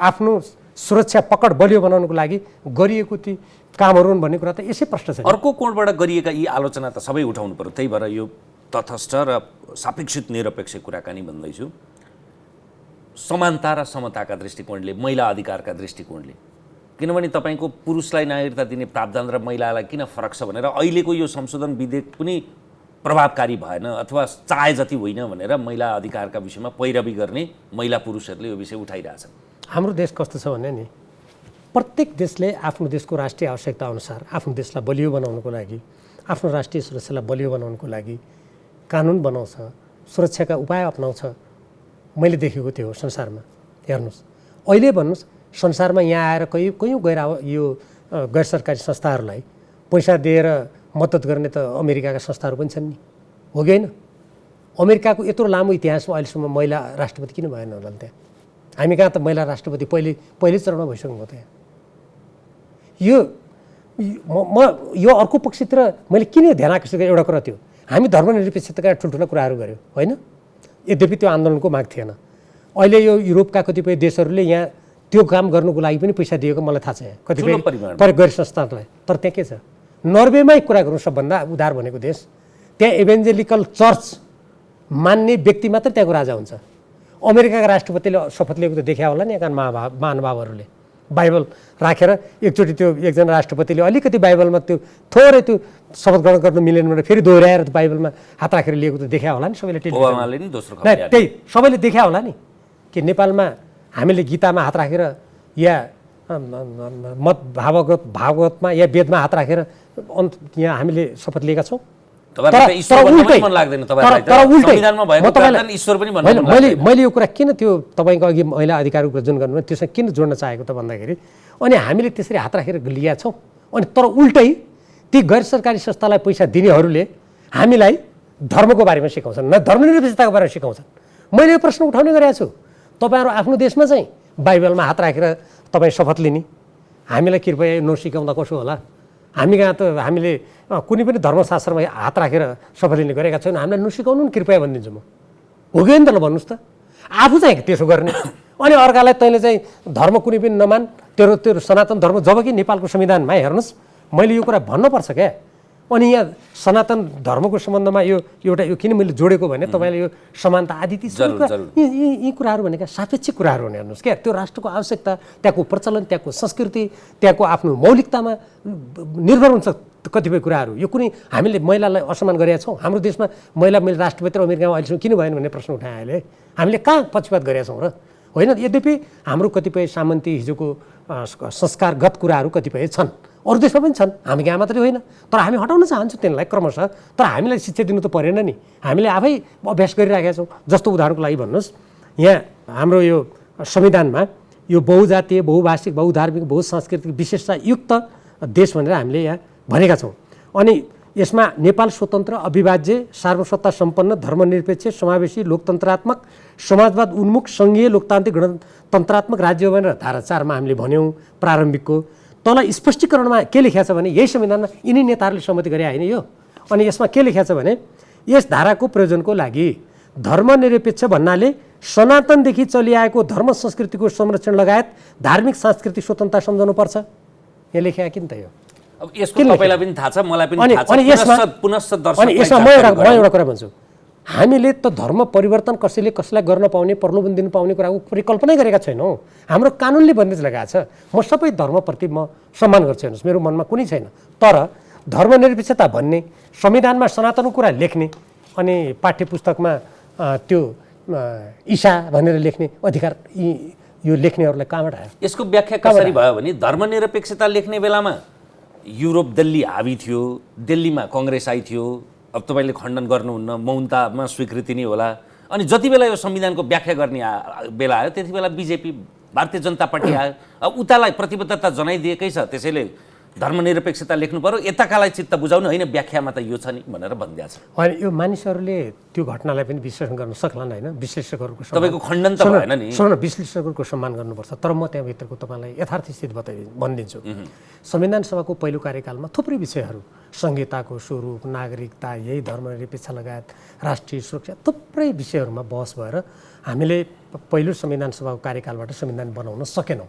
Speaker 2: आफ्नो सुरक्षा पकड बलियो बनाउनको लागि गरिएको ती कामहरू भन्ने कुरा त यसै प्रश्न छ।
Speaker 1: अर्को कोणबाट गरिएका यी आलोचना त सबै उठाउनु पर्यो, त्यही भएर यो तटस्थ र सापेक्षित निरपेक्ष कुराकानी भन्दैछु। समानता र समताका दृष्टिकोणले, महिला अधिकारका दृष्टिकोणले, किनभने तपाईँको पुरुषलाई नागरिकता दिने प्रावधान र महिलालाई किन फरक छ भनेर अहिलेको यो संशोधन विधेयक पनि प्रभावकारी भएन अथवा चाहे जति होइन भनेर महिला अधिकारका विषयमा पैरवी गर्ने महिला पुरुषहरूले यो विषय उठाइरहेछन्।
Speaker 2: हाम्रो देश कस्तो छ भने नि, प्रत्येक देशले आफ्नो देशको राष्ट्रिय आवश्यकता अनुसार आफ्नो देशलाई बलियो बनाउनको लागि, आफ्नो राष्ट्रिय सुरक्षालाई बलियो बनाउनको लागि कानुन बनाउँछ, सुरक्षाका उपाय अपनाउँछ। मैले देखेको त्यो हो संसारमा। हेर्नुहोस् अहिले भन्नुहोस्, संसारमा यहाँ आएर कयौँ गैर सरकारी संस्थाहरूलाई पैसा दिएर मद्दत गर्ने त अमेरिकाका संस्थाहरू पनि छन् नि, हो कि होइन? अमेरिकाको यत्रो लामो इतिहासमा अहिलेसम्म महिला राष्ट्रपति किन भएन होला त्यहाँ? हामी कहाँ त महिला राष्ट्रपति पहिले चरणमा भइसक्नु भयो त्यहाँ। यो अर्को पक्षतिर मैले किन ध्यान आकर्षित गरेँ एउटा कुरा त्यो, हामी धर्मनिरपेक्षताका ठुल्ठुला कुराहरू गऱ्यौँ होइन, यद्यपि त्यो आन्दोलनको माग थिएन। अहिले यो युरोपका कतिपय देशहरूले यहाँ त्यो काम गर्नुको लागि पनि पैसा दिएको मलाई थाहा छ, यहाँ कतिपय गैर संस्थाहरूलाई। तर त्यहाँ के छ, नर्वेमै कुरा गरौँ, सबभन्दा उदार भनेको देश, त्यहाँ इभेन्जेलिकल चर्च मान्ने व्यक्ति मात्र त्यहाँको राजा हुन्छ। अमेरिकाका राष्ट्रपतिले शपथ लिएको त देखा होला नि यहाँका महानुभावहरूले, बाइबल राखेर एकचोटि त्यो एकजना राष्ट्रपतिले अलिकति बाइबलमा त्यो थोरै त्यो शपथ ग्रहण गर्न मिलेन भनेर फेरि दोहोऱ्याएर बाइबलमा हात राखेर लिएको त देखा होला नि सबैले। त्यही सबैले देखा होला नि कि नेपालमा हामीले गीतामा हात राखेर या भागवतमा या वेदमा हात राखेर यहाँ हामीले शपथ लिएका छौँ। मैले यो कुरा किन त्यो तपाईँको अघि महिला अधिकारको कुरा जुन गर्नु त्यसमा किन जोड्न चाहेको त भन्दाखेरि, अनि हामीले त्यसरी हात राखेर लिएका छौँ, अनि तर उल्टै ती गैर सरकारी संस्थालाई पैसा दिनेहरूले हामीलाई धर्मको बारेमा सिकाउँछन्, न धर्मनिरपेक्षताको बारेमा सिकाउँछन्। मैले यो प्रश्न उठाउने गरेको छु, तपाईँहरू आफ्नो देशमा चाहिँ बाइबलमा हात राखेर तपाईँ शपथ लिने, हामीलाई कृपया नसिकाउँदा कसो होला? हामी कहाँ त हामीले कुनै पनि धर्मशास्त्रमा हात राखेर शपथ लिने गरेका छैनौँ, हामीलाई नसिकाउनु नि कृपया भनिदिन्छु म, हो कि नि त? ल भन्नुहोस् त, आफू चाहिँ त्यसो गर्ने अनि अर्कालाई तैँले चाहिँ धर्म कुनै पनि नमान, तेरो सनातन धर्म, जबकि नेपालको संविधानमा हेर्नुहोस्, मैले यो कुरा भन्नुपर्छ क्या। अनि यहाँ सनातन धर्मको सम्बन्धमा यो एउटा यो किन मैले जोडेको भने तपाईँले यो समानता आदि यी कुराहरू भनेका सापेक्षिक कुराहरू हुने। हेर्नुहोस् क्या, त्यो राष्ट्रको आवश्यकता, त्यहाँको प्रचलन, त्यहाँको संस्कृति, त्यहाँको आफ्नो मौलिकतामा निर्भर हुन्छ कतिपय कुराहरू। यो कुनै हामीले महिलालाई असम्मान गरेका छौँ? हाम्रो देशमा महिला राष्ट्रपति र अमेरिकामा अहिलेसम्म किन भएन भन्ने प्रश्न उठाए अहिले। हामीले कहाँ पक्षपात गरेका छौँ र? होइन, यद्यपि हाम्रो कतिपय सामन्ती हिजोको संस्कारगत कुराहरू कतिपय छन्, अरू देशमा पनि छन्, हामी कहाँ मात्रै होइन। तर हामी हटाउन चाहन्छौँ त्यसलाई क्रमशः, तर हामीलाई शिक्षा दिनु त परेन नि, हामीले आफै अभ्यास गरिराखेका छौँ। जस्तो उदाहरणको लागि भन्नुहोस्, यहाँ हाम्रो यो संविधानमा यो बहुजातीय, बहुभाषिक, बहुधार्मिक, बहुसांस्कृतिक विशेषतायुक्त देश भनेर हामीले यहाँ भनेका छौँ। अनि यसमा नेपाल स्वतन्त्र, अविभाज्य, सार्वसत्ता सम्पन्न, धर्मनिरपेक्ष, समावेशी, लोकतन्त्रात्मक, समाजवाद उन्मुख, सङ्घीय, लोकतान्त्रिक, गणतन्त्रात्मक राज्य भनेर धारा 4मा हामीले भन्यौँ प्रारम्भिकको। तल स्पष्टीकरणमा के लेखिएको छ भने, यही संविधानमा यिनै नेताहरूले सहमति गरे होइन यो। अनि यसमा के लेखिएको छ भने, यस धाराको प्रयोजनको लागि धर्मनिरपेक्ष भन्नाले सनातनदेखि चलिआएको धर्म संस्कृतिको संरक्षण लगायत धार्मिक सांस्कृतिक स्वतन्त्रता सम्झाउनुपर्छ। यहाँ लेखिएको कि नि त यो?
Speaker 1: अब यसको तपाईलाई पनि थाहा छ, मलाई पनि थाहा छ।
Speaker 2: अनि यसमा म एउटा कुरा भन्छु, हामीले त धर्म परिवर्तन कसैले कसैलाई गर्न पाउने प्रलोभन दिनु पाउने कुराको परिकल्पनै गरेका छैनौँ। हाम्रो कानुनले बन्देज लगाएको छ। म सबै धर्मप्रति म सम्मान गर्छु, हेर्नुहोस् मेरो मनमा कुनै छैन। तर धर्मनिरपेक्षता भन्ने, संविधानमा सनातनको कुरा लेख्ने अनि पाठ्य पुस्तकमा त्यो ईसा भनेर लेख्ने अधिकार यो लेख्नेहरूलाई कहाँबाट आयो?
Speaker 1: यसको व्याख्या कसरी भयो भने धर्मनिरपेक्षता लेख्ने बेलामा युरोप दिल्ली हावी थियो, दिल्लीमा कङ्ग्रेस आई थियो, अब तपाईँले खण्डन गर्नुहुन्न, मौनतामा स्वीकृति नै होला। अनि जति बेला यो संविधानको व्याख्या गर्ने बेला आयो त्यति बेला बिजेपी भारतीय जनता पार्टी आयो। अब उतालाई प्रतिबद्धता जनाइदिएकै छ, त्यसैले धर्मनिरपेक्षता लेख्नु पर्यो, यताकालाई चित्त बुझाउनु होइन, व्याख्यामा त यो छ नि भनेर भनिदिएको छ।
Speaker 2: होइन, यो मानिसहरूले त्यो घटनालाई पनि विश्लेषण गर्न सक्लान् होइन। विश्लेषकहरूको
Speaker 1: तपाईँको खण्डन त भएन नि।
Speaker 2: सुन, विश्लेषकहरूको सम्मान गर्नुपर्छ। तर म त्यहाँभित्रको तपाईँलाई यथार्थ स्थिति भनिदिन्छु। संविधान सभाको पहिलो कार्यकालमा थुप्रै विषयहरू, संहिताको स्वरूप, नागरिकता, यही धर्मनिरपेक्ष लगायत राष्ट्रिय सुरक्षा, थुप्रै विषयहरूमा बहस भएर हामीले पहिलो संविधान सभाको कार्यकालबाट संविधान बनाउन सकेनौँ।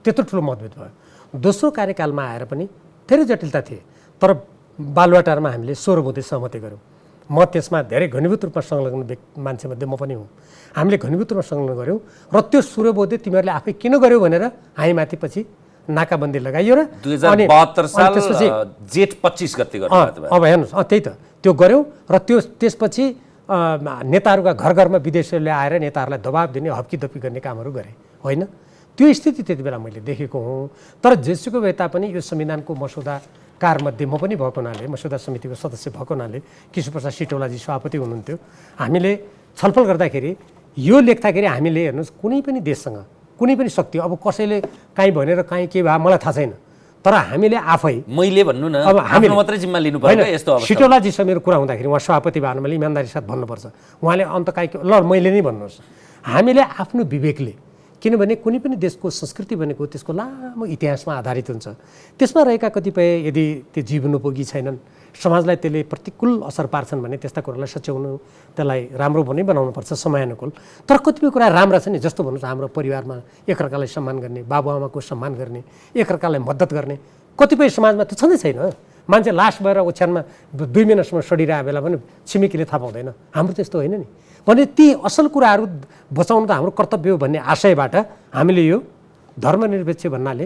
Speaker 2: त्यत्रो ठुलो मतभेद भयो। दोस्रो कार्यकालमा आएर पनि धेरै जटिलता थिए, तर बालुवाटारमा हामीले 16 बुँदे सहमति गऱ्यौँ। म त्यसमा धेरै घनीभूत रूपमा संलग्न मान्छेमध्ये म पनि हुँ। हामीले घनीभूत रूपमा संलग्न गऱ्यौँ र त्यो 16 बुँदे तिमीहरूले आफै किन गर्यौ भनेर हामीमाथि पछि नाकाबन्दी लगाइयो र
Speaker 1: 2072 साल जेठ 25 गते गर्नुभयो।
Speaker 2: अब हेर्नुहोस्, त्यही त त्यो गऱ्यौँ र त्यसपछि नेताहरूका घर घरमा विदेशीहरूले आएर नेताहरूलाई दबाब दिने, हप्कीदप्की गर्ने कामहरू गरे होइन। त्यो स्थिति त्यति बेला मैले देखेको हुँ। तर जेसुकै भए तापनि यो संविधानको मसौदाकारमध्ये म पनि भएको हुनाले, मसौदा समितिको सदस्य भएको हुनाले, केशवप्रसाद सिटौलाजी सभापति हुनुहुन्थ्यो, हामीले छलफल गर्दाखेरि यो लेख्दाखेरि हामीले हेर्नुहोस् कुनै पनि देशसँग कुनै पनि शक्ति, अब कसैले काहीँ भनेर काहीँ के भयो मलाई थाहा छैन, तर हामीले आफै
Speaker 1: मैले भन्नु न,
Speaker 2: अब हामीले
Speaker 1: मात्रै जिम्मा लिनु पर्यो यस्तो अवस्था।
Speaker 2: सिटौलाजीसँग मेरो कुरा हुँदाखेरि उहाँ सभापति भए मैले इमानदारी साथ भन्नुपर्छ। उहाँले अन्त काहीँ ल मैले नै भन्नुहोस्, हामीले आफ्नो विवेकले, किनभने कुनै पनि देशको संस्कृति भनेको त्यसको लामो इतिहासमा आधारित हुन्छ। त्यसमा रहेका कतिपय यदि त्यो जीवनोपयोगी छैनन्, समाजलाई त्यसले प्रतिकूल असर पार्छन् भने त्यस्ता कुरालाई सच्याउनु, त्यसलाई राम्रो पनि बनाउनुपर्छ समयानुकूल। तर कतिपय कुरा राम्रा छन् नि, जस्तो भन्नुहोस् हाम्रो परिवारमा एकअर्कालाई सम्मान गर्ने, बाबुआमाको सम्मान गर्ने, एकअर्कालाई मद्दत गर्ने, कतिपय समाजमा त्यो छँदै छैन। मान्छे लास भएर ओछ्यानमा 2 महिनासम्म सडिरहेको बेला पनि छिमेकीले थाहा पाउँदैन। हाम्रो त्यस्तो होइन नि। भने ती असल कुराहरू बचाउनु त हाम्रो कर्तव्य हो भन्ने आशयबाट हामीले यो धर्मनिरपेक्ष भन्नाले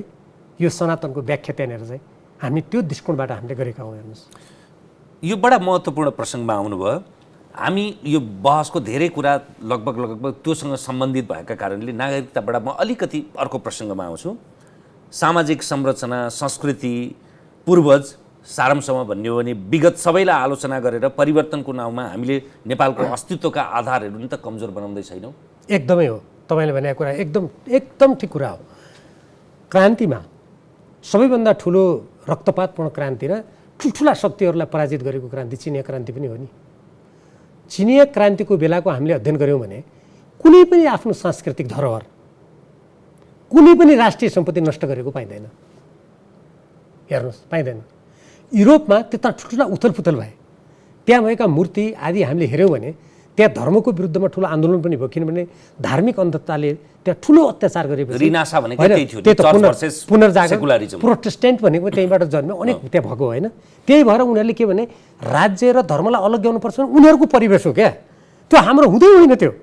Speaker 2: यो सनातनको व्याख्या त्यहाँनिर चाहिँ हामी त्यो दृष्टिकोणबाट हामीले गरेका हौँ। हेर्नुहोस्,
Speaker 1: यो बडा महत्त्वपूर्ण प्रसङ्गमा आउनुभयो। हामी यो बहसको धेरै कुरा लगभग त्योसँग सम्बन्धित भएका कारणले नागरिकताबाट म अलिकति अर्को प्रसङ्गमा आउँछु। सामाजिक संरचना, संस्कृति, पूर्वज, सारांशमा भन्ने हो भने विगत सबैलाई आलोचना गरेर परिवर्तनको नाउँमा हामीले नेपालको अस्तित्वका आधारहरू नि त कमजोर बनाउँदै छैनौँ।
Speaker 2: एकदमै हो, तपाईँले भनेको कुरा एकदम ठिक कुरा हो। क्रान्तिमा सबैभन्दा ठुलो रक्तपातपूर्ण क्रान्ति र ठुल्ठुला शक्तिहरूलाई पराजित गरेको क्रान्ति चिनिया क्रान्ति पनि हो नि। चिनिया क्रान्तिको बेलाको हामीले अध्ययन गऱ्यौँ भने कुनै पनि आफ्नो सांस्कृतिक धरोहर, कुनै पनि राष्ट्रिय सम्पत्ति नष्ट गरेको पाइँदैन। हेर्नुहोस्, पाइँदैन। युरोपमा त्यता ठुल्ठुला उथलपुथल भए, त्यहाँ भएका मूर्ति आदि हामीले हेऱ्यौँ भने त्यहाँ धर्मको विरुद्धमा ठुलो आन्दोलन पनि भयो, किनभने धार्मिक अन्धताले त्यहाँ ठुलो अत्याचार गरेपछि पुनर्जागरण प्रोटेस्टेन्ट भनेको त्यहीँबाट जन्म्यो, अनेक त्यहाँ भएको होइन। त्यही भएर उनीहरूले के भने राज्य र धर्मलाई अलग ल्याउनुपर्छ, उनीहरूको परिवेश हो क्या, त्यो हाम्रो हुँदै होइन। त्यो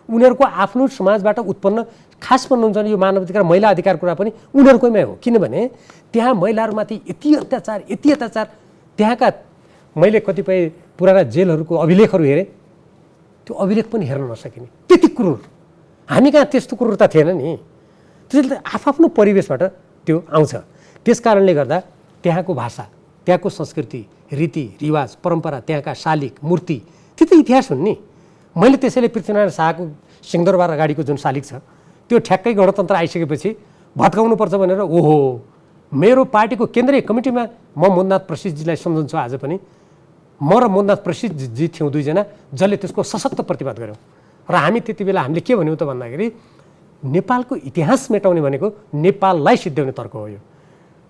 Speaker 2: उनीहरूको आफ्नो समाजबाट उत्पन्न, खास भन्नुहुन्छ भने यो मानव अधिकार महिला अधिकार कुरा पनि उनीहरूकैमै हो। किनभने त्यहाँ महिलाहरूमाथि यति अत्याचार त्यहाँका मैले कतिपय पुराना जेलहरूको अभिलेखहरू हेरेँ, त्यो अभिलेख पनि हेर्न नसकिने, त्यति क्रूर। हामी कहाँ त्यस्तो क्रूरता थिएन नि। त्यसले आफ्नो परिवेशबाट त्यो आउँछ। त्यस कारणले गर्दा त्यहाँको भाषा, त्यहाँको संस्कृति, रीतिरिवाज, परम्परा, त्यहाँका शालिग, मूर्ति, त्यो त इतिहास हुन् नि। मैले त्यसैले पृथ्वीनारायण शाहको सिंहदरबार अगाडिको जुन शालिग छ त्यो ठ्याक्कै गणतन्त्र आइसकेपछि भत्काउनुपर्छ भनेर ओहो, मेरो पार्टीको केन्द्रीय कमिटीमा म मोहननाथ प्रसिद्धजीलाई सम्झन्छु आज पनि। म र मोहननाथ प्रसिद्धजी थियौँ दुईजना जसले त्यसको सशक्त प्रतिवाद गऱ्यौँ। र हामी त्यति बेला हामीले के भन्यौँ त भन्दाखेरि नेपालको इतिहास मेटाउने भनेको नेपाललाई सिद्ध्याउने तर्क हो। यो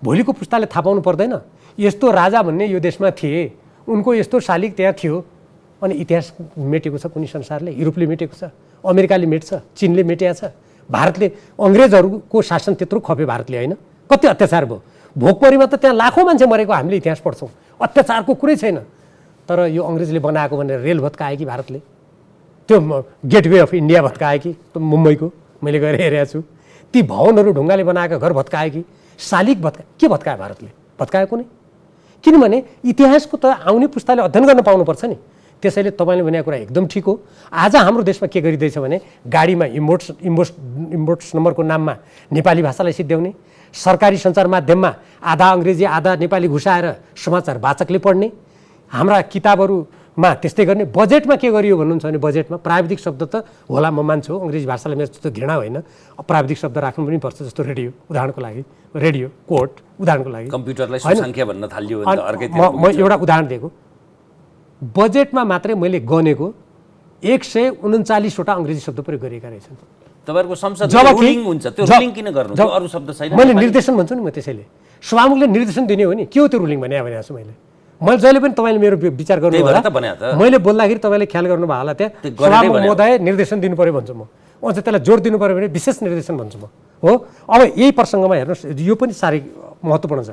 Speaker 2: भोलिको पुस्ताले थाहा पाउनु पर्दैन यस्तो राजा भन्ने यो देशमा थिए, उनको यस्तो शालिग त्यहाँ थियो, अनि इतिहास मेटेको छ कुनै संसारले। युरोपले मेटेको छ, अमेरिकाले मेट्छ, चिनले मेटेको छ, भारतले अङ्ग्रेजहरूको शासन त्यत्रो खप्यो भारतले होइन। कति अत्याचार भयो, भोकमरीमा त त्यहाँ लाखौँ मान्छे मरेको हामीले इतिहास पढ्छौँ, अत्याचारको कुरै छैन। तर यो अङ्ग्रेजले बनाएको भनेर रेल भत्कायो कि भारतले, त्यो गेटवे अफ इन्डिया भत्कायो कि मुम्बईको, मैले गएर हेरेको छु। ती भवनहरू ढुङ्गाले बनाएको घर भत्कायो कि शालिग के भत्कायो भारतले? भत्कायो कुनै? किनभने इतिहासको त आउने पुस्ताले अध्ययन गर्न पाउनुपर्छ नि। त्यसैले तपाईँले भनेको कुरा एकदम ठिक हो। आज हाम्रो देशमा के गरिँदैछ भने गाडीमा इम्पोर्ट्स नम्बरको नाममा नेपाली भाषालाई सिद्ध्याउने, सरकारी सञ्चार माध्यममा आधा अङ्ग्रेजी आधा नेपाली घुसाएर समाचार वाचकले पढ्ने, हाम्रा किताबहरूमा त्यस्तै गर्ने। बजेटमा के गरियो भन्नुहुन्छ भने बजेटमा प्राविधिक शब्द त होला, म मान्छु अङ्ग्रेजी भाषालाई मेरो त्यस्तो घृणा होइन, प्राविधिक शब्द राख्नु पनि पर्छ। जस्तो रेडियो उदाहरणको लागि, रेडियो कोर्ट उदाहरणको लागि,
Speaker 1: कम्प्युटरलाई संख्या भन्न थाल्यो भने अर्कैतिर।
Speaker 2: म एउटा उदाहरण दिएको, बजेटमा मात्रै मैले गनेको 139वटा अङ्ग्रेजी शब्द प्रयोग गरिएका रहेछन्।
Speaker 1: तपाईहरुको संसदमा रुलिङ हुन्छ, त्यो रुलिङ किन गर्नु? त्यो अरु शब्द छैन।
Speaker 2: मैले निर्देशन भन्छु नि, म त्यसैले सभामुखले निर्देशन दिने हो नि। के हो त्यो रुलिङ भने छु मैले जहिले पनि तपाईँले मेरो विचार गर्नु होला, मैले बोल्दाखेरि तपाईँले ख्याल गर्नुभयो होला, त्यहाँ सभामुख महोदय निर्देशन दिनु पर्यो भन्छु म। अझ त्यसलाई जोड दिनु पर्यो भने विशेष निर्देशन भन्छु म। हो, अब यही प्रसङ्गमा हेर्नुहोस्, यो पनि साह्रै महत्त्वपूर्ण छ।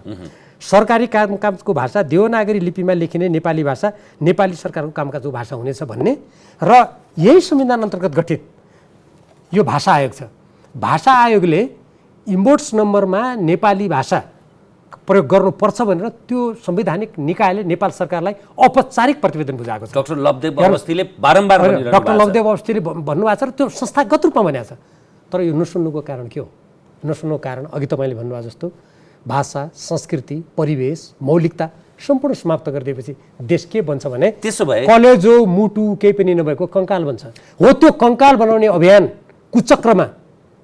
Speaker 2: सरकारी कामकाजको भाषा देवनागरी लिपिमा लेखिने नेपाली भाषा नेपाली सरकारको कामकाजको भाषा हुनेछ भन्ने र यही संविधान अन्तर्गत गठित यो भाषा आयोग छ। भाषा आयोगले इम्पोर्ट्स नम्बरमा नेपाली भाषा प्रयोग गर्नुपर्छ भनेर त्यो संवैधानिक निकायले नेपाल सरकारलाई औपचारिक प्रतिवेदन बुझाएको छ।
Speaker 1: डाक्टर लवदेव अवस्थीले बारम्बार भनिरहनु भएको छ।
Speaker 2: डाक्टर लवदेव अवस्थीले भन्नुभएको छ र त्यो संस्थागत रूपमा भनेको छ। तर यो नसुन्नुको कारण के हो? नसुन्नुको कारण अघि तपाईँले भन्नुभयो जस्तो भाषा, संस्कृति, परिवेश, मौलिकता सम्पूर्ण समाप्त गरिदिएपछि देश के बन्छ भने
Speaker 1: त्यसो भए
Speaker 2: कलेजो मुटु केही पनि नभएको कङ्काल बन्छ। हो, त्यो कङ्काल बनाउने अभियान कुचक्रमा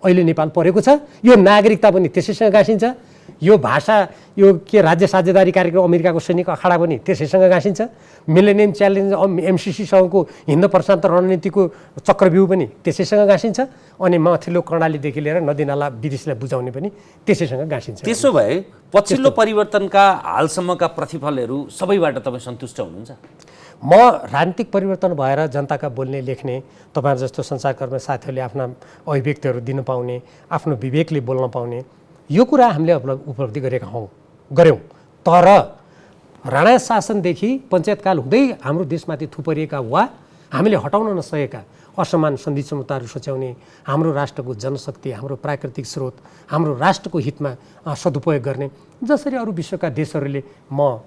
Speaker 2: अहिले नेपाल परेको छ। यो नागरिकता पनि त्यसैसँग गाँसिन्छ, यो भाषा, यो के राज्य साझेदारी कार्यक्रम अमेरिकाको सैनिक अखाडा पनि त्यसैसँग गाँसिन्छ, मिलेनियम च्यालेन्ज MCCसँगको हिन्द प्रशान्त रणनीतिको चक्रव्यूह पनि त्यसैसँग गाँसिन्छ, अनि माथिल्लो कर्णालीदेखि लिएर नदीनाला विदेशलाई बुझाउने पनि त्यसैसँग गाँसिन्छ।
Speaker 1: त्यसो भए पछिल्लो परिवर्तनका हालसम्मका प्रतिफलहरू सबैबाट तपाईँ सन्तुष्ट हुनुहुन्छ?
Speaker 2: म राजनीतिक परिवर्तन भएर जनताका बोल्ने लेख्ने तपाईहरु जस्तो सञ्चारकर्मी साथीहरूले आफ्ना अभिव्यक्तिहरू दिन पाउने, आफ्नो विवेकले बोल्न पाउने, यो कुरा हामीले उपलब्धि गऱ्यौँ। तर राणा शासनदेखि पञ्चायतकाल हुँदै हाम्रो देशमाथि थुपरिएका वा हामीले हटाउन नसकेका असमान सन्धि क्षमताहरू सच्याउने, हाम्रो राष्ट्रको जनशक्ति, हाम्रो प्राकृतिक स्रोत, हाम्रो राष्ट्रको हितमा सदुपयोग गर्ने, जसरी अरू विश्वका देशहरूले म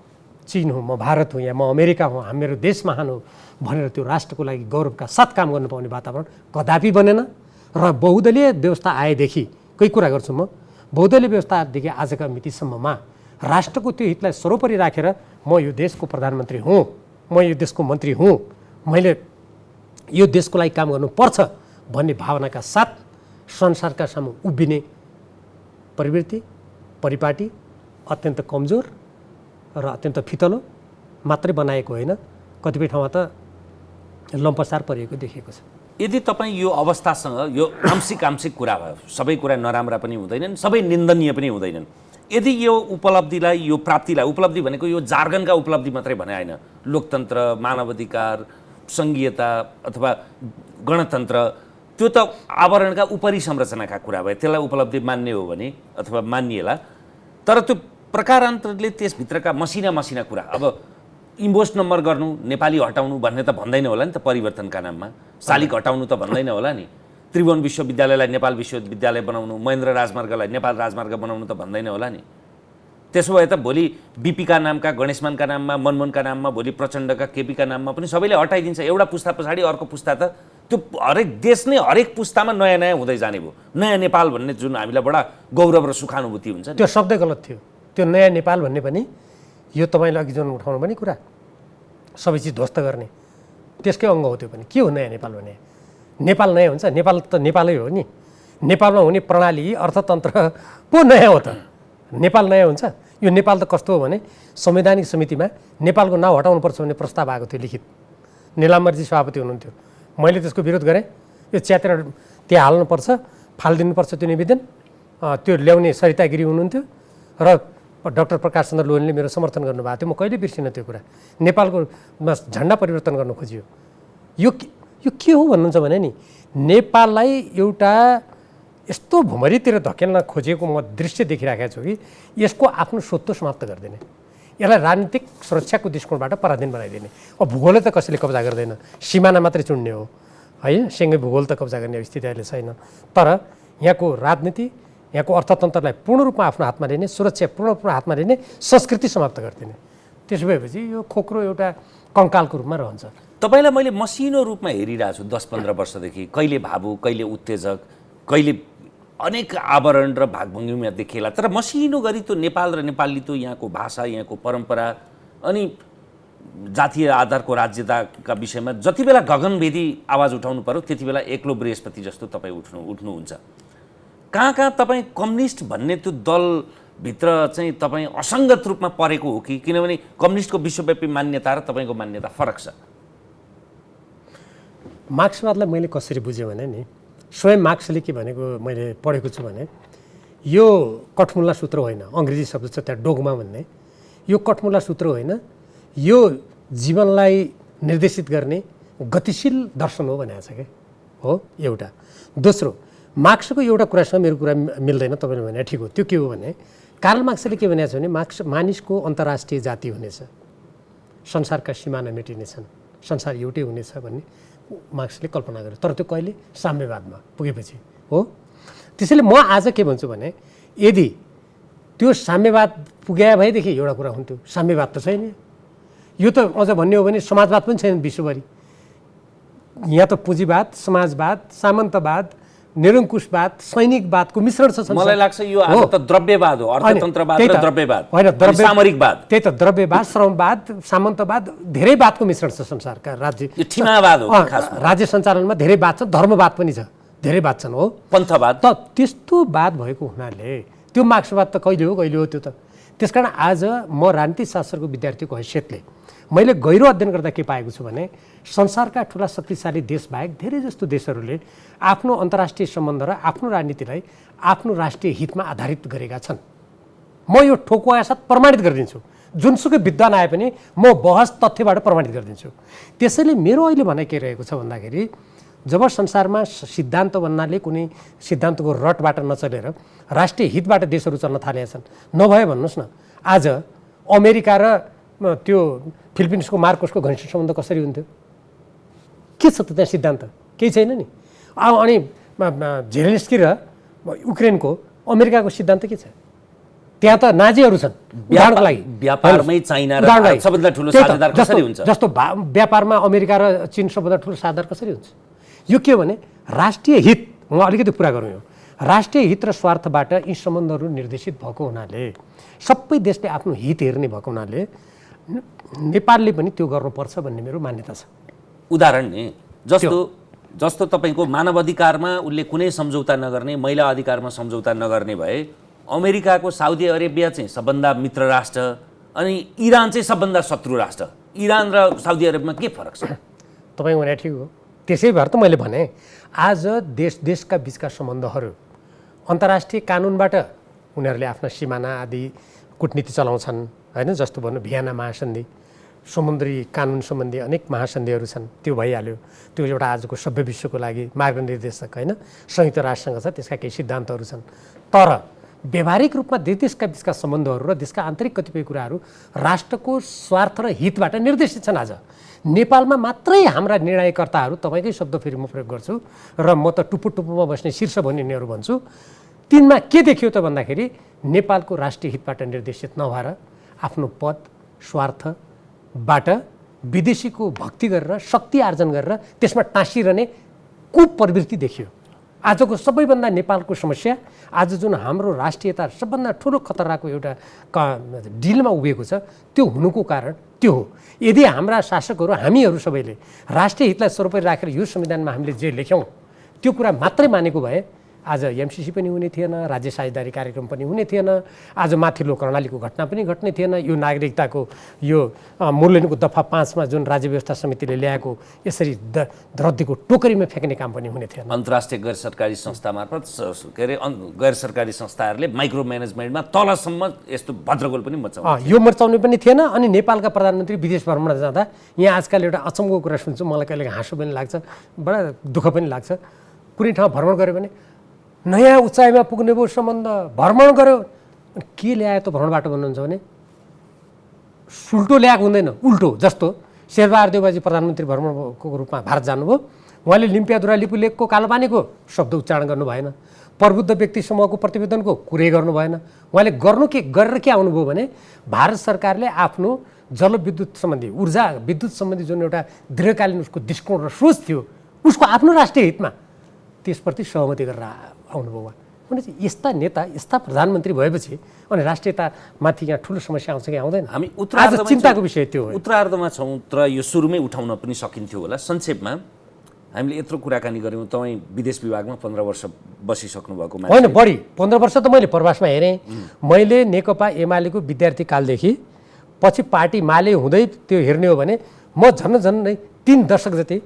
Speaker 2: चीन हुँ, म भारत हुँ, या म अमेरिका हुँ, मेरो देश महान हो भनेर त्यो राष्ट्रको लागि गौरवका साथ काम गर्न पाउने वातावरण कदापि बनेन। र बहुदलीय व्यवस्था आएदेखि केही कुरा गर्छु म, बहुदलीय व्यवस्थादेखि आजका मितिसम्ममा राष्ट्रको त्यो हितलाई सर्वोपरि राखेर म यो देशको प्रधानमन्त्री हुँ, म यो देशको मन्त्री हुँ, मैले यो देशको लागि काम गर्नुपर्छ भन्ने भावनाका साथ संसारका सामु उभिने प्रवृत्ति, परिपाटी अत्यन्त कमजोर र अत्यन्त फितलो मात्रै बनाएको होइन, कतिपय ठाउँमा त लम्पसार परिएको देखिएको छ।
Speaker 1: यदि तपाईँ यो अवस्थासँग, यो आंशिक कुरा भयो, सबै कुरा नराम्रा पनि हुँदैनन्, सबै निन्दनीय पनि हुँदैनन्, यदि यो उपलब्धिलाई, यो प्राप्तिलाई, उपलब्धि भनेको यो जार्गनका उपलब्धि मात्रै भने होइन, लोकतन्त्र, मानवाधिकार, सङ्घीयता अथवा गणतन्त्र, त्यो त आवरणका उपरि संरचनाका कुरा भयो, त्यसलाई उपलब्धि मान्ने हो भने अथवा मानिएला। तर त्यो प्रकारान्तरले त्यसभित्रका मसिना कुरा, अब इम्पोस्ट नम्बर गर्नु, नेपाली हटाउनु भन्ने त भन्दैन होला नि त परिवर्तनका नाममा, शालिग हटाउनु त भन्दैन होला नि, त्रिभुवन विश्वविद्यालयलाई नेपाल विश्वविद्यालय बनाउनु, महेन्द्र राजमार्गलाई नेपाल राजमार्ग बनाउनु त भन्दैन होला नि। त्यसो भए त भोलि बीपीका नामका, गणेशमानका नाममा, मनमोहनका नाममा, भोलि प्रचण्डका, केपीका नाममा पनि सबैले हटाइदिन्छ। एउटा पुस्ता पछाडि अर्को पुस्ता त त्यो हरेक देश नै हरेक पुस्तामा नयाँ हुँदै जाने भयो। नयाँ नेपाल भन्ने जुन हामीलाई बडा गौरव र सुखानुभूति हुन्छ,
Speaker 2: त्यो शब्दै गलत थियो। त्यो नयाँ नेपाल भन्ने पनि यो तपाईँले अघि जुन उठाउनु पनि कुरा, सबै चिज ध्वस्त गर्ने त्यसकै अङ्ग हो। त्यो पनि के हो नयाँ नेपाल भने? नेपाल नयाँ हुन्छ? नेपाल त नेपालै हो नि। नेपालमा हुने प्रणाली, अर्थतन्त्र पो नयाँ हो त? नेपाल नयाँ हुन्छ? यो नेपाल त कस्तो हो भने संवैधानिक समितिमा नेपालको नाउँ हटाउनुपर्छ भन्ने प्रस्ताव आएको थियो लिखित, निलाम्बरजी सभापति हुनुहुन्थ्यो। मैले त्यसको विरोध गरेँ, यो च्यातेर त्यहाँ हाल्नुपर्छ, फालिदिनुपर्छ त्यो निवेदन। त्यो ल्याउने सरिता गिरी हुनुहुन्थ्यो र डाक्टर प्रकाश चन्द्र लोहनीले मेरो समर्थन गर्नुभएको थियो। म कहिले बिर्सिनँ त्यो कुरा। नेपालको झन्डा परिवर्तन गर्न खोजियो। यो के हो भन्नुहुन्छ भने नि, नेपाललाई एउटा यस्तो भुमरीतिर धकेल्न खोजेको म दृश्य देखिराखेको छु कि यसको आफ्नो स्वत्व समाप्त गरिदिने, यसलाई राजनीतिक सुरक्षाको दृष्टिकोणबाट पराधीन बनाइदिने। अब भूगोल त कसैले कब्जा गर्दैन, सिमाना मात्रै चुन्ने हो है, सँगै भूगोल त कब्जा गर्ने स्थिति अहिले छैन। तर यहाँको राजनीति, यहाँको अर्थतन्त्रलाई पूर्ण रूपमा आफ्नो हातमा लिने, सुरक्षा पूर्ण रूपमा हातमा लिने, संस्कृति समाप्त गरिदिने। त्यसो भएपछि यो खोक्रो एउटा कङ्कालको रूपमा रहन्छ।
Speaker 1: तपाईँलाई मैले मसिनो रूपमा हेरिरहेको छु 10-15 वर्षदेखि, कहिले भावुक, कहिले उत्तेजक, कहिले अनेक आवरण र भागभङ्गीमा देखिएला, तर मसिनो गरी त्यो नेपाल र नेपालीत्व, यहाँको भाषा, यहाँको परम्परा अनि जातीय आधारको राज्यताका विषयमा जति बेला गगनभेदी आवाज उठाउनु पर्यो त्यति बेला एक्लो बृहस्पति जस्तो तपाईँ उठ्नुहुन्छ। कहाँ तपाईँ कम्युनिस्ट भन्ने त्यो दलभित्र चाहिँ तपाईँ असङ्गत रूपमा परेको हो कि? किनभने कम्युनिस्टको विश्वव्यापी मान्यता र तपाईँको मान्यता फरक छ।
Speaker 2: मार्क्सवादलाई मैले कसरी बुझेँ भने नि, स्वयं मार्क्सले के भनेको मैले पढेको छु भने, यो कठमुल्ला सूत्र होइन, अङ्ग्रेजी शब्द छ त्यहाँ डोगमा भन्ने, यो कठमुल्ला सूत्र होइन, यो जीवनलाई निर्देशित गर्ने गतिशील दर्शन हो भनेको छ क्या हो एउटा। दोस्रो, मार्क्सको एउटा कुरासँग मेरो कुरा मिल्दैन, तपाईँले भने ठिक हो। त्यो के हो भने, कार्ल मार्क्सले के भनेको छ भने, मानिसको अन्तर्राष्ट्रिय जाति हुनेछ, संसारका सिमाना मेटिनेछन्, संसार एउटै हुनेछ भन्ने मार्क्सले कल्पना गर्यो। तर त्यो कहिले? साम्यवादमा पुगेपछि हो। त्यसैले म आज के भन्छु भने, यदि त्यो साम्यवाद पुग्या भएदेखि एउटा कुरा हुन्थ्यो, साम्यवाद त छैन। यो त अझ भन्ने हो भने समाजवाद पनि छैन विश्वभरि। यहाँ त पुँजीवाद, समाजवाद, सामन्तवाद, निरङ्कुशवाद, सैनिकवादको मिश्रण छ।
Speaker 1: मलाई लाग्छ यो आज त द्रव्यवाद हो, अर्थतन्त्रवाद र द्रव्यवाद
Speaker 2: होइन,
Speaker 1: सामरिकवाद।
Speaker 2: त्यही त द्रव्यवाद, श्रमवाद, सामन्तवाद, धेरै वादको मिश्रण छ संसारका राज्य।
Speaker 1: यो ठिमावाद हो खासमा।
Speaker 2: राज्य सञ्चालनमा धेरै वाद छ, धर्मवाद पनि छ, धेरै वाद छन् हो,
Speaker 1: पन्थवाद।
Speaker 2: त त्यस्तो वाद भएको हुनाले त्यो मार्क्सवाद त कहिले हो त्यो त। त्यसकारण आज म राजनीतिक शास्त्रको विद्यार्थीको हैसियतले मैले गहिरो अध्ययन गर्दा के पाएको छु भने, संसारका ठुला शक्तिशाली देश बाहेक धेरै जस्तो देशहरूले आफ्नो अन्तर्राष्ट्रिय सम्बन्ध र आफ्नो राजनीतिलाई आफ्नो राष्ट्रिय हितमा आधारित गरेका छन्। म यो ठोकुवा साथ प्रमाणित गरिदिन्छु, जुनसुकै विद्वान आए पनि म बहस तथ्यबाट प्रमाणित गरिदिन्छु। त्यसैले मेरो अहिले भनाइ के रहेको छ भन्दाखेरि, जब संसारमा सिद्धान्त भन्नाले कुनै सिद्धान्तको रटबाट नचलेर राष्ट्रिय हितबाट देशहरू चल्न थालेका छन्, नभए भन्नुहोस् न आज अमेरिका र त्यो फिलिपिन्सको मार्कोसको घनिष्ठ सम्बन्ध कसरी हुन्थ्यो? के छ त त्यहाँ सिद्धान्त? केही छैन नि। अनि जेलेन्स्की र युक्रेनको अमेरिकाको सिद्धान्त के छ? त्यहाँ त नाजीहरू छन् उदाहरणको लागि।
Speaker 1: व्यापारमै चाइना र सबभन्दा ठुलो साझेदार कसरी हुन्छ?
Speaker 2: जस्तो व्यापारमा अमेरिका र चीन सबभन्दा ठुलो साझेदार कसरी हुन्छ? यो के हो भने राष्ट्रिय हित, म अलिकति पुरा गरौँ, यो राष्ट्रिय हित र स्वार्थबाट यी सम्बन्धहरू निर्देशित भएको हुनाले, सबै देशले आफ्नो हित हेर्ने भएको हुनाले नेपालले पनि त्यो गर्नुपर्छ भन्ने मेरो मान्यता छ।
Speaker 1: उदाहरण नि जस्तो तपाईँको मानव अधिकारमा उसले कुनै सम्झौता नगर्ने, महिला अधिकारमा सम्झौता नगर्ने भए अमेरिकाको साउदी अरेबिया चाहिँ सबभन्दा मित्र राष्ट्र अनि इरान चाहिँ सबभन्दा शत्रु राष्ट्र। इरान र साउदी अरेबियामा के फरक छ?
Speaker 2: तपाईँ भने ठिक हो। त्यसै भएर त मैले भने आज देशका बिचका सम्बन्धहरू अन्तर्राष्ट्रिय कानुनबाट उनीहरूले आफ्ना सिमाना आदि कूटनीति चलाउँछन् होइन। जस्तो भन्नु भियना महासन्धि, समुद्री कानुन सम्बन्धी अनेक महासन्धिहरू छन्, त्यो भइहाल्यो। त्यो एउटा आजको सभ्य विश्वको लागि मार्गनिर्देशक होइन, संयुक्त राष्ट्रसँग छ, त्यसका केही सिद्धान्तहरू छन्। तर व्यावहारिक रूपमा देशका बिचका सम्बन्धहरू र देशका आन्तरिक कतिपय कुराहरू राष्ट्रको स्वार्थ र हितबाट निर्देशित छन्। आज नेपालमा मात्रै हाम्रा निर्णयकर्ताहरू, तपाईँकै शब्द फेरि म प्रयोग गर्छु र म त टुप्पो बस्ने शीर्ष भनिनेहरू भन्छु, तिनमा के देखियो त भन्दाखेरि नेपालको राष्ट्रिय हितबाट निर्देशित नभएर आफ्नो पद स्वार्थबाट विदेशीको भक्ति गरेर शक्ति आर्जन गरेर त्यसमा टाँसिरहने कुप्रवृत्ति देखियो। आजको सबैभन्दा नेपालको समस्या, आज जुन हाम्रो राष्ट्रियता सबभन्दा ठुलो खतराको एउटा डिलमा उभिएको छ, त्यो हुनुको कारण त्यो हो। यदि हाम्रा शासकहरू, हामीहरू सबैले राष्ट्रिय हितलाई सर्वोपरि राखेर यो संविधानमा हामीले जे लेख्यौँ त्यो कुरा मात्रै मानेको भए आज एमसिसी पनि हुने थिएन, राज्य साझेदारी कार्यक्रम पनि हुने थिएन, आज माथिल्लो कर्णालीको घटना पनि घट्ने थिएन, यो नागरिकताको यो मूल्याङ्कनको दफा 5 मा जुन राज्य व्यवस्था समितिले ल्याएको यसरी रद्दीको टोकरीमा फ्याँक्ने काम पनि हुने थिएन।
Speaker 1: अन्तर्राष्ट्रिय गैर सरकारी संस्था मार्फत के अरे गैर सरकारी संस्थाहरूले माइक्रो म्यानेजमेन्टमा तलसम्म यस्तो भद्रगोल पनि मचाउने
Speaker 2: यो मचाउने पनि थिएन। अनि नेपालका प्रधानमन्त्री विदेश भ्रमण जाँदा यहाँ आजकल एउटा अचम्मको कुरा सुन्छु, मलाई कहिले हाँसो पनि लाग्छ, बडा दुःख पनि लाग्छ। कुनै ठाउँ भ्रमण गऱ्यो भने नयाँ उचाइमा पुग्ने भयो सम्बन्ध, भ्रमण गऱ्यो, के ल्यायो त भ्रमणबाट भन्नुहुन्छ भने सुल्टो ल्याएको हुँदैन, उल्टो। जस्तो शेरबहादुर देउवाजी प्रधानमन्त्री भ्रमणको रूपमा भारत जानुभयो, उहाँले लिम्पियाधुरा लिपु लेकको कालोपानीको शब्द उच्चारण गर्नु भएन, प्रबुद्ध व्यक्ति समूहको प्रतिवेदनको कुरै गर्नु भएन। उहाँले गरेर के आउनुभयो भने भारत सरकारले आफ्नो जलविद्युत सम्बन्धी ऊर्जा विद्युत सम्बन्धी जुन एउटा दीर्घकालीन उसको दृष्टिकोण र सोच थियो उसको आफ्नो राष्ट्रिय हितमा त्यसप्रति सहमति गरेर आउनुभयो उहाँ। भनेपछि यस्ता नेता यस्ता प्रधानमन्त्री भएपछि अनि राष्ट्रियतामाथि यहाँ ठुलो समस्या आउँछ कि आउँदैन?
Speaker 1: हामी
Speaker 2: आज चिन्ताको विषय त्यो हो।
Speaker 1: उत्तरार्धमा छौँ र यो सुरुमै उठाउन पनि सकिन्थ्यो होला। संक्षेपमा हामीले यत्रो कुराकानी गऱ्यौँ, तपाईँ विदेश विभागमा 15 वर्ष बसिसक्नु भएको मान्छे।
Speaker 2: होइन, बढी 15 वर्ष त मैले प्रवासमा हेरेँ। मैले नेकपा एमालेको विद्यार्थी कालदेखि पछि पार्टी माले हुँदै त्यो हेर्ने हो भने म झन् नै 3 दशक जति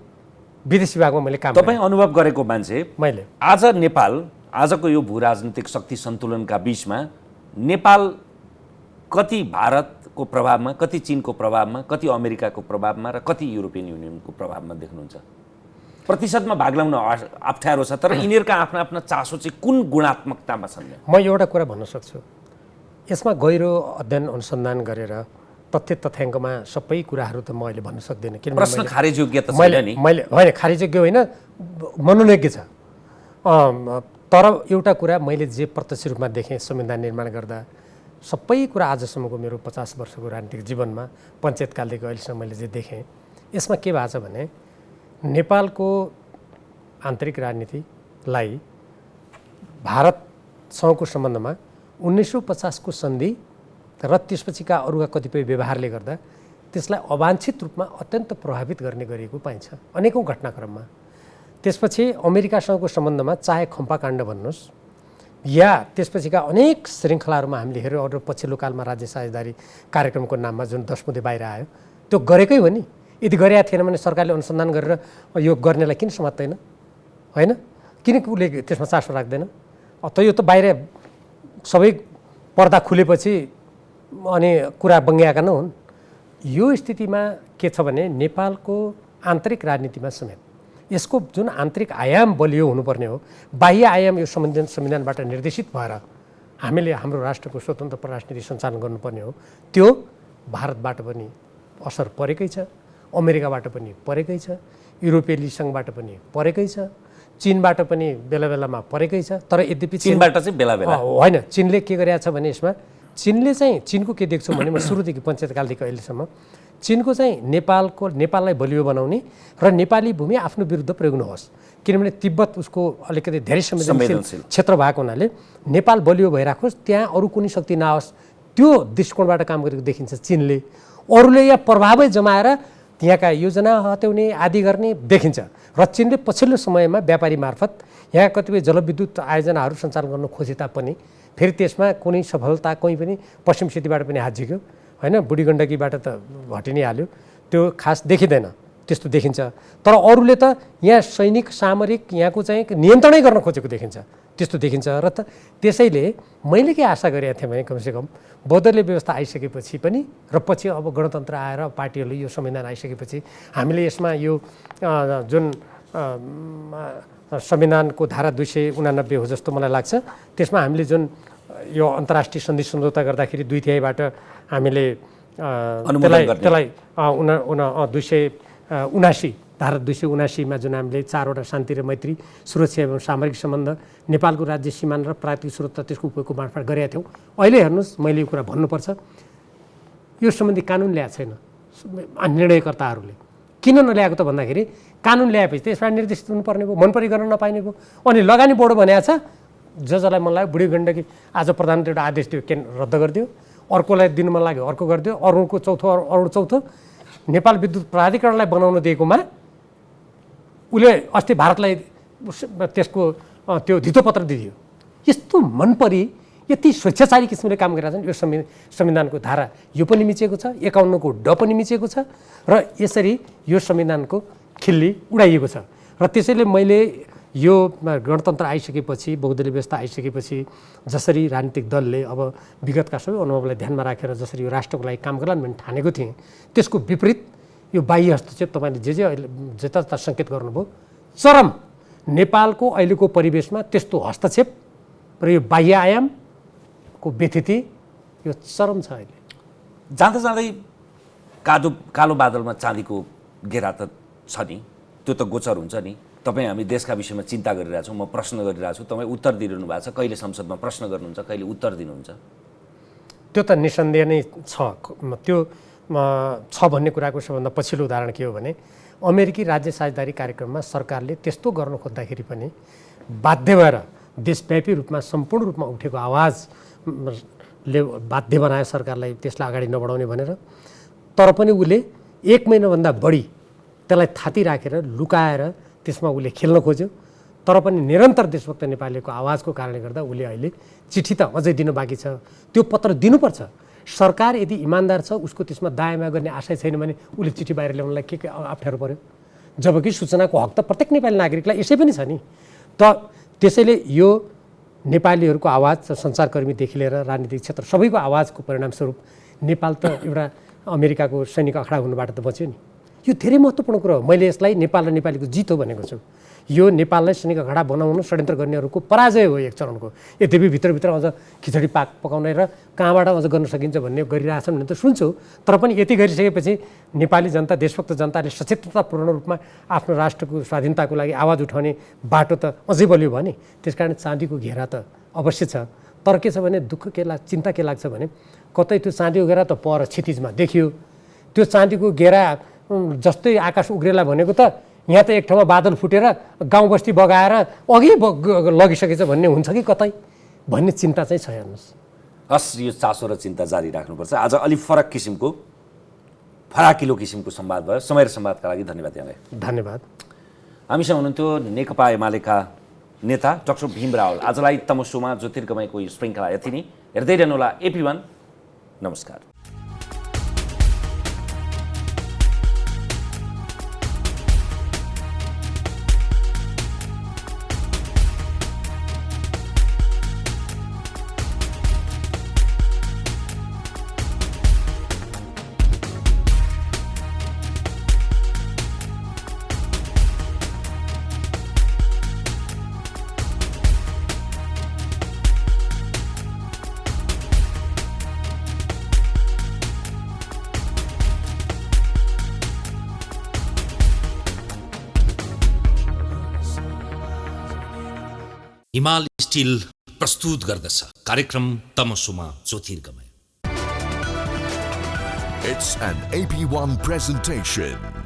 Speaker 2: विदेश विभागमा मैले काम गरेँ।
Speaker 1: तपाईँ अनुभव गरेको मान्छे
Speaker 2: मैले
Speaker 1: आज नेपाल आजको यो भू राजनीतिक शक्ति सन्तुलनका बीचमा नेपाल कति भारतको प्रभावमा, कति चीनको प्रभावमा, कति अमेरिकाको प्रभावमा र कति युरोपियन युनियनको प्रभावमा देख्नुहुन्छ? प्रतिशतमा भाग लाउन अप्ठ्यारो छ, तर यिनीहरूका आफ्ना आफ्ना चासो चाहिँ कुन गुणात्मकतामा छन्?
Speaker 2: म एउटा कुरा भन्न सक्छु, यसमा गहिरो अध्ययन अनुसन्धान गरेर तथ्य तथ्याङ्कमा सबै कुराहरू त म अहिले भन्न सक्दिनँ। किनभने
Speaker 1: प्रश्न खारेज योग्य त छैन नि।
Speaker 2: मैले होइन, खारेज योग्य होइन, मनोज्ञ छ। तर एउटा कुरा मैले जे प्रत्यक्ष रूपमा देखेँ संविधान निर्माण गर्दा, सबै कुरा आजसम्मको मेरो 50 वर्षको राजनीतिक जीवनमा पञ्चायतकालदेखि अहिलेसम्म मैले जे देखेँ, यसमा के भएको छ भने नेपालको आन्तरिक राजनीतिलाई भारतसँगको सम्बन्धमा 1950 को सन्धि र त्यसपछिका अरूका कतिपय व्यवहारले गर्दा त्यसलाई अवाञ्छित रूपमा अत्यन्त प्रभावित गर्ने गरिएको पाइन्छ अनेकौँ घटनाक्रममा। त्यसपछि अमेरिकासँगको सम्बन्धमा चाहे खम्पाकाण्ड भन्नुहोस् या त्यसपछिका अनेक श्रृङ्खलाहरूमा हामीले हेऱ्यौँ, अरू पछिल्लो कालमा राज्य साझेदारी कार्यक्रमको नाममा जुन 10 मुद्दे बाहिर आयो, त्यो गरेकै हो नि। यदि गरेका थिएन भने सरकारले अनुसन्धान गरेर यो गर्नेलाई किन समात्दैन? होइन, किन उसले त्यसमा चासो राख्दैन? त यो त बाहिर सबै पर्दा खुलेपछि अनि कुरा बङ्ग्याएका न हुन्। यो स्थितिमा के छ भने नेपालको आन्तरिक राजनीतिमा समेत यसको जुन आन्तरिक आयाम बलियो हुनुपर्ने हो, बाह्य आयाम यो संविधानबाट निर्देशित भएर हामीले हाम्रो राष्ट्रको स्वतन्त्र परराजनीति सञ्चालन गर्नुपर्ने हो, त्यो भारतबाट पनि असर परेकै छ, अमेरिकाबाट पनि परेकै छ, युरोपेली सङ्घबाट पनि परेकै छ, चीनबाट पनि बेला बेलामा परेकै छ। तर यद्यपि
Speaker 1: चीनबाट चाहिँ बेला बेला
Speaker 2: होइन, चीनले के गरेको छ भने यसमा चीनले चाहिँ चिनको के देख्छु भने म सुरुदेखि पञ्चायतकालदेखि अहिलेसम्म चीनको चाहिँ नेपाललाई बलियो बनाउने र नेपाली भूमि आफ्नो विरुद्ध प्रयोग नहोस्, किनभने तिब्बत उसको अलिकति धेरै संवेदनशील क्षेत्र भएको हुनाले नेपाल बलियो भइराखोस्, त्यहाँ अरू कुनै शक्ति नआओस्, त्यो दृष्टिकोणबाट काम गरेको देखिन्छ चीनले। अरूले यहाँ प्रभावै जमाएर त्यहाँका योजना हत्याउने आदि गर्ने देखिन्छ। र चीनले पछिल्लो समयमा व्यापारी मार्फत यहाँ कतिपय जलविद्युत आयोजनाहरू सञ्चालन गर्न खोजे तापनि फेरि त्यसमा कुनै सफलता कहीँ पनि पश्चिम सेतीबाट पनि हात झिक्यो, होइन, बुढी गण्डकीबाट त हटि नै हाल्यो, त्यो खास देखिँदैन, त्यस्तो देखिन्छ। तर अरूले त यहाँ सैनिक सामरिक यहाँको चाहिँ नियन्त्रणै गर्न खोजेको देखिन्छ, त्यस्तो देखिन्छ। र त त्यसैले मैले के आशा गरेको थिएँ भने कमसेकम बौद्धले व्यवस्था आइसकेपछि पनि र पछि अब गणतन्त्र आएर पार्टीहरूले यो संविधान आइसकेपछि हामीले यसमा यो जुन संविधानको धारा 289 हो जस्तो मलाई लाग्छ, त्यसमा हामीले जुन यो अन्तर्राष्ट्रिय सन्धि सम्झौता गर्दाखेरि 2/3 हामीले त्यसलाई 279 धारा 279 जुन हामीले 4वटा शान्ति र मैत्री, सुरक्षा एवं सामरिक सम्बन्ध, नेपालको राज्य सीमाना र प्राकृतिक सुरक्षा त्यसको उपयोगको मार्फत गरेका थियौँ। अहिले हेर्नुहोस्, मैले यो कुरा भन्नुपर्छ, यो सम्बन्धी कानुन ल्याएको छैन निर्णयकर्ताहरूले। किन नल्याएको त भन्दाखेरि कानुन ल्याएपछि त्यसबाट निर्देशित हुनुपर्ने भयो, मनपरी गर्न नपाइने भयो। अनि लगानी बढो भनेको छ, जसलाई मन लाग्यो बुढी गण्डकी आज प्रधानमन्त्री एउटा आदेश दियो, रद्द गरिदियो, अर्कोलाई दिनु मन लाग्यो अर्को गरिदियो, अरूको चौथो नेपाल विद्युत प्राधिकरणलाई बनाउन दिएकोमा उसले अस्ति भारतलाई त्यसको त्यो धितोपत्र दियो। यस्तो मनपरी यति स्वेच्छाचारी किसिमले काम गरिरहेछन्। यो संविधानको धारा यो पनि मिचेको छ, 51 को ड पनि मिचेको छ र यसरी यो संविधानको खिल्ली उडाइएको छ। र त्यसैले मैले यो गणतन्त्र आइसकेपछि, बहुदलीय व्यवस्था आइसकेपछि जसरी राजनीतिक दलले अब विगतका सबै अनुभवलाई ध्यानमा राखेर जसरी यो राष्ट्रको लागि काम गर्लान् भने ठानेको थिएँ, त्यसको विपरीत यो बाह्य हस्तक्षेप तपाईँले जे जता सङ्केत गर्नुभयो, चरम नेपालको अहिलेको परिवेशमा त्यस्तो हस्तक्षेप र यो बाह्य आयामको व्यथिति यो चरम छ। अहिले
Speaker 1: जाँदा जाँदै कालो बादलमा चाँदीको घेरा त छ नि, त्यो त गोचर हुन्छ नि। तपाईँ हामी देशका विषयमा चिन्ता गरिरहेछौँ, म प्रश्न गरिरहेको छु, तपाईँ उत्तर दिइरहनु भएको छ, कहिले संसदमा प्रश्न गर्नुहुन्छ, कहिले उत्तर दिनुहुन्छ?
Speaker 2: त्यो त निसन्देह नै छ। त्यो छ भन्ने कुराको सबभन्दा पछिल्लो उदाहरण के हो भने अमेरिकी राज्य साझेदारी कार्यक्रममा सरकारले त्यस्तो गर्न खोज्दाखेरि पनि बाध्य भएर देशव्यापी रूपमा सम्पूर्ण रूपमा उठेको आवाजले बाध्य बनायो सरकारलाई त्यसलाई अगाडि नबढाउने भनेर। तर पनि उसले 1 महिनाभन्दा बढी त्यसलाई थाती राखेर लुकाएर त्यसमा उसले खेल्न खोज्यो। तर पनि निरन्तर देशभक्त नेपालीको आवाजको कारणले गर्दा उसले अहिले चिठी त अझै दिनु बाँकी छ, त्यो पत्र दिनुपर्छ। सरकार यदि इमान्दार छ, उसको त्यसमा दायाँ गर्ने आशय छैन भने उसले चिठी बाहिर ल्याउनलाई के अप्ठ्यारो पर्यो? जबकि सूचनाको हक त प्रत्येक नेपाली नागरिकलाई यसै पनि छ नि। त्यसैले यो नेपालीहरूको आवाज, सञ्चारकर्मीदेखि लिएर राजनीतिक क्षेत्र सबैको आवाजको परिणामस्वरूप नेपाल त एउटा अमेरिकाको सैनिक अखडा हुनुबाट त बच्यो नि। यो धेरै महत्त्वपूर्ण कुरा हो। मैले यसलाई नेपाल र नेपालीको जित हो भनेको छु। यो नेपाललाई सैनिक अखडा बनाउनु षड्यन्त्र गर्नेहरूको पराजय हो एक चरणको। यद्यपि भित्रभित्र अझ खिचडी पकाउने र कहाँबाट अझ गर्न सकिन्छ भन्ने गरिरहेछन् भने त सुन्छु। तर पनि यति गरिसकेपछि नेपाली जनता, देशभक्त जनताले सचेततापूर्ण रूपमा आफ्नो राष्ट्रको स्वाधीनताको लागि आवाज उठाउने बाटो त अझै बलियो भयो नि। त्यसकारण चाँदीको घेरा त अवश्य छ। तर के छ भने दुःख के चिन्ता के लाग्छ भने कतै त्यो चाँदीको घेरा त पर क्षितिजमा देखियो। त्यो चाँदीको घेरा जस्तै आकाश उग्रेला भनेको त यहाँ त एक ठाउँमा बादल फुटेर गाउँ बस्ती बगाएर अघि लगिसकेछ भन्ने हुन्छ कि कतै भन्ने चिन्ता चाहिँ छ। हेर्नुहोस्,
Speaker 1: हस्, यो चासो र चिन्ता जारी राख्नुपर्छ। आज अलिक फरक किसिमको, फराकिलो किसिमको संवाद भयो। समय र संवादका लागि धन्यवाद यहाँलाई।
Speaker 2: धन्यवाद।
Speaker 1: हामीसँग हुनुहुन्थ्यो नेकपा एमालेका नेता डाक्टर भीम रावल। आजलाई तमसुमा ज्योतिर्गमयको यो श्रृङ्खला यति नै। हेर्दै रहनुहोला AP1। नमस्कार। हिमाल स्टिल प्रस्तुत गर्दछ कार्यक्रम तमसुमा ज्योतिर्गमय।
Speaker 3: It's an AP1 presentation.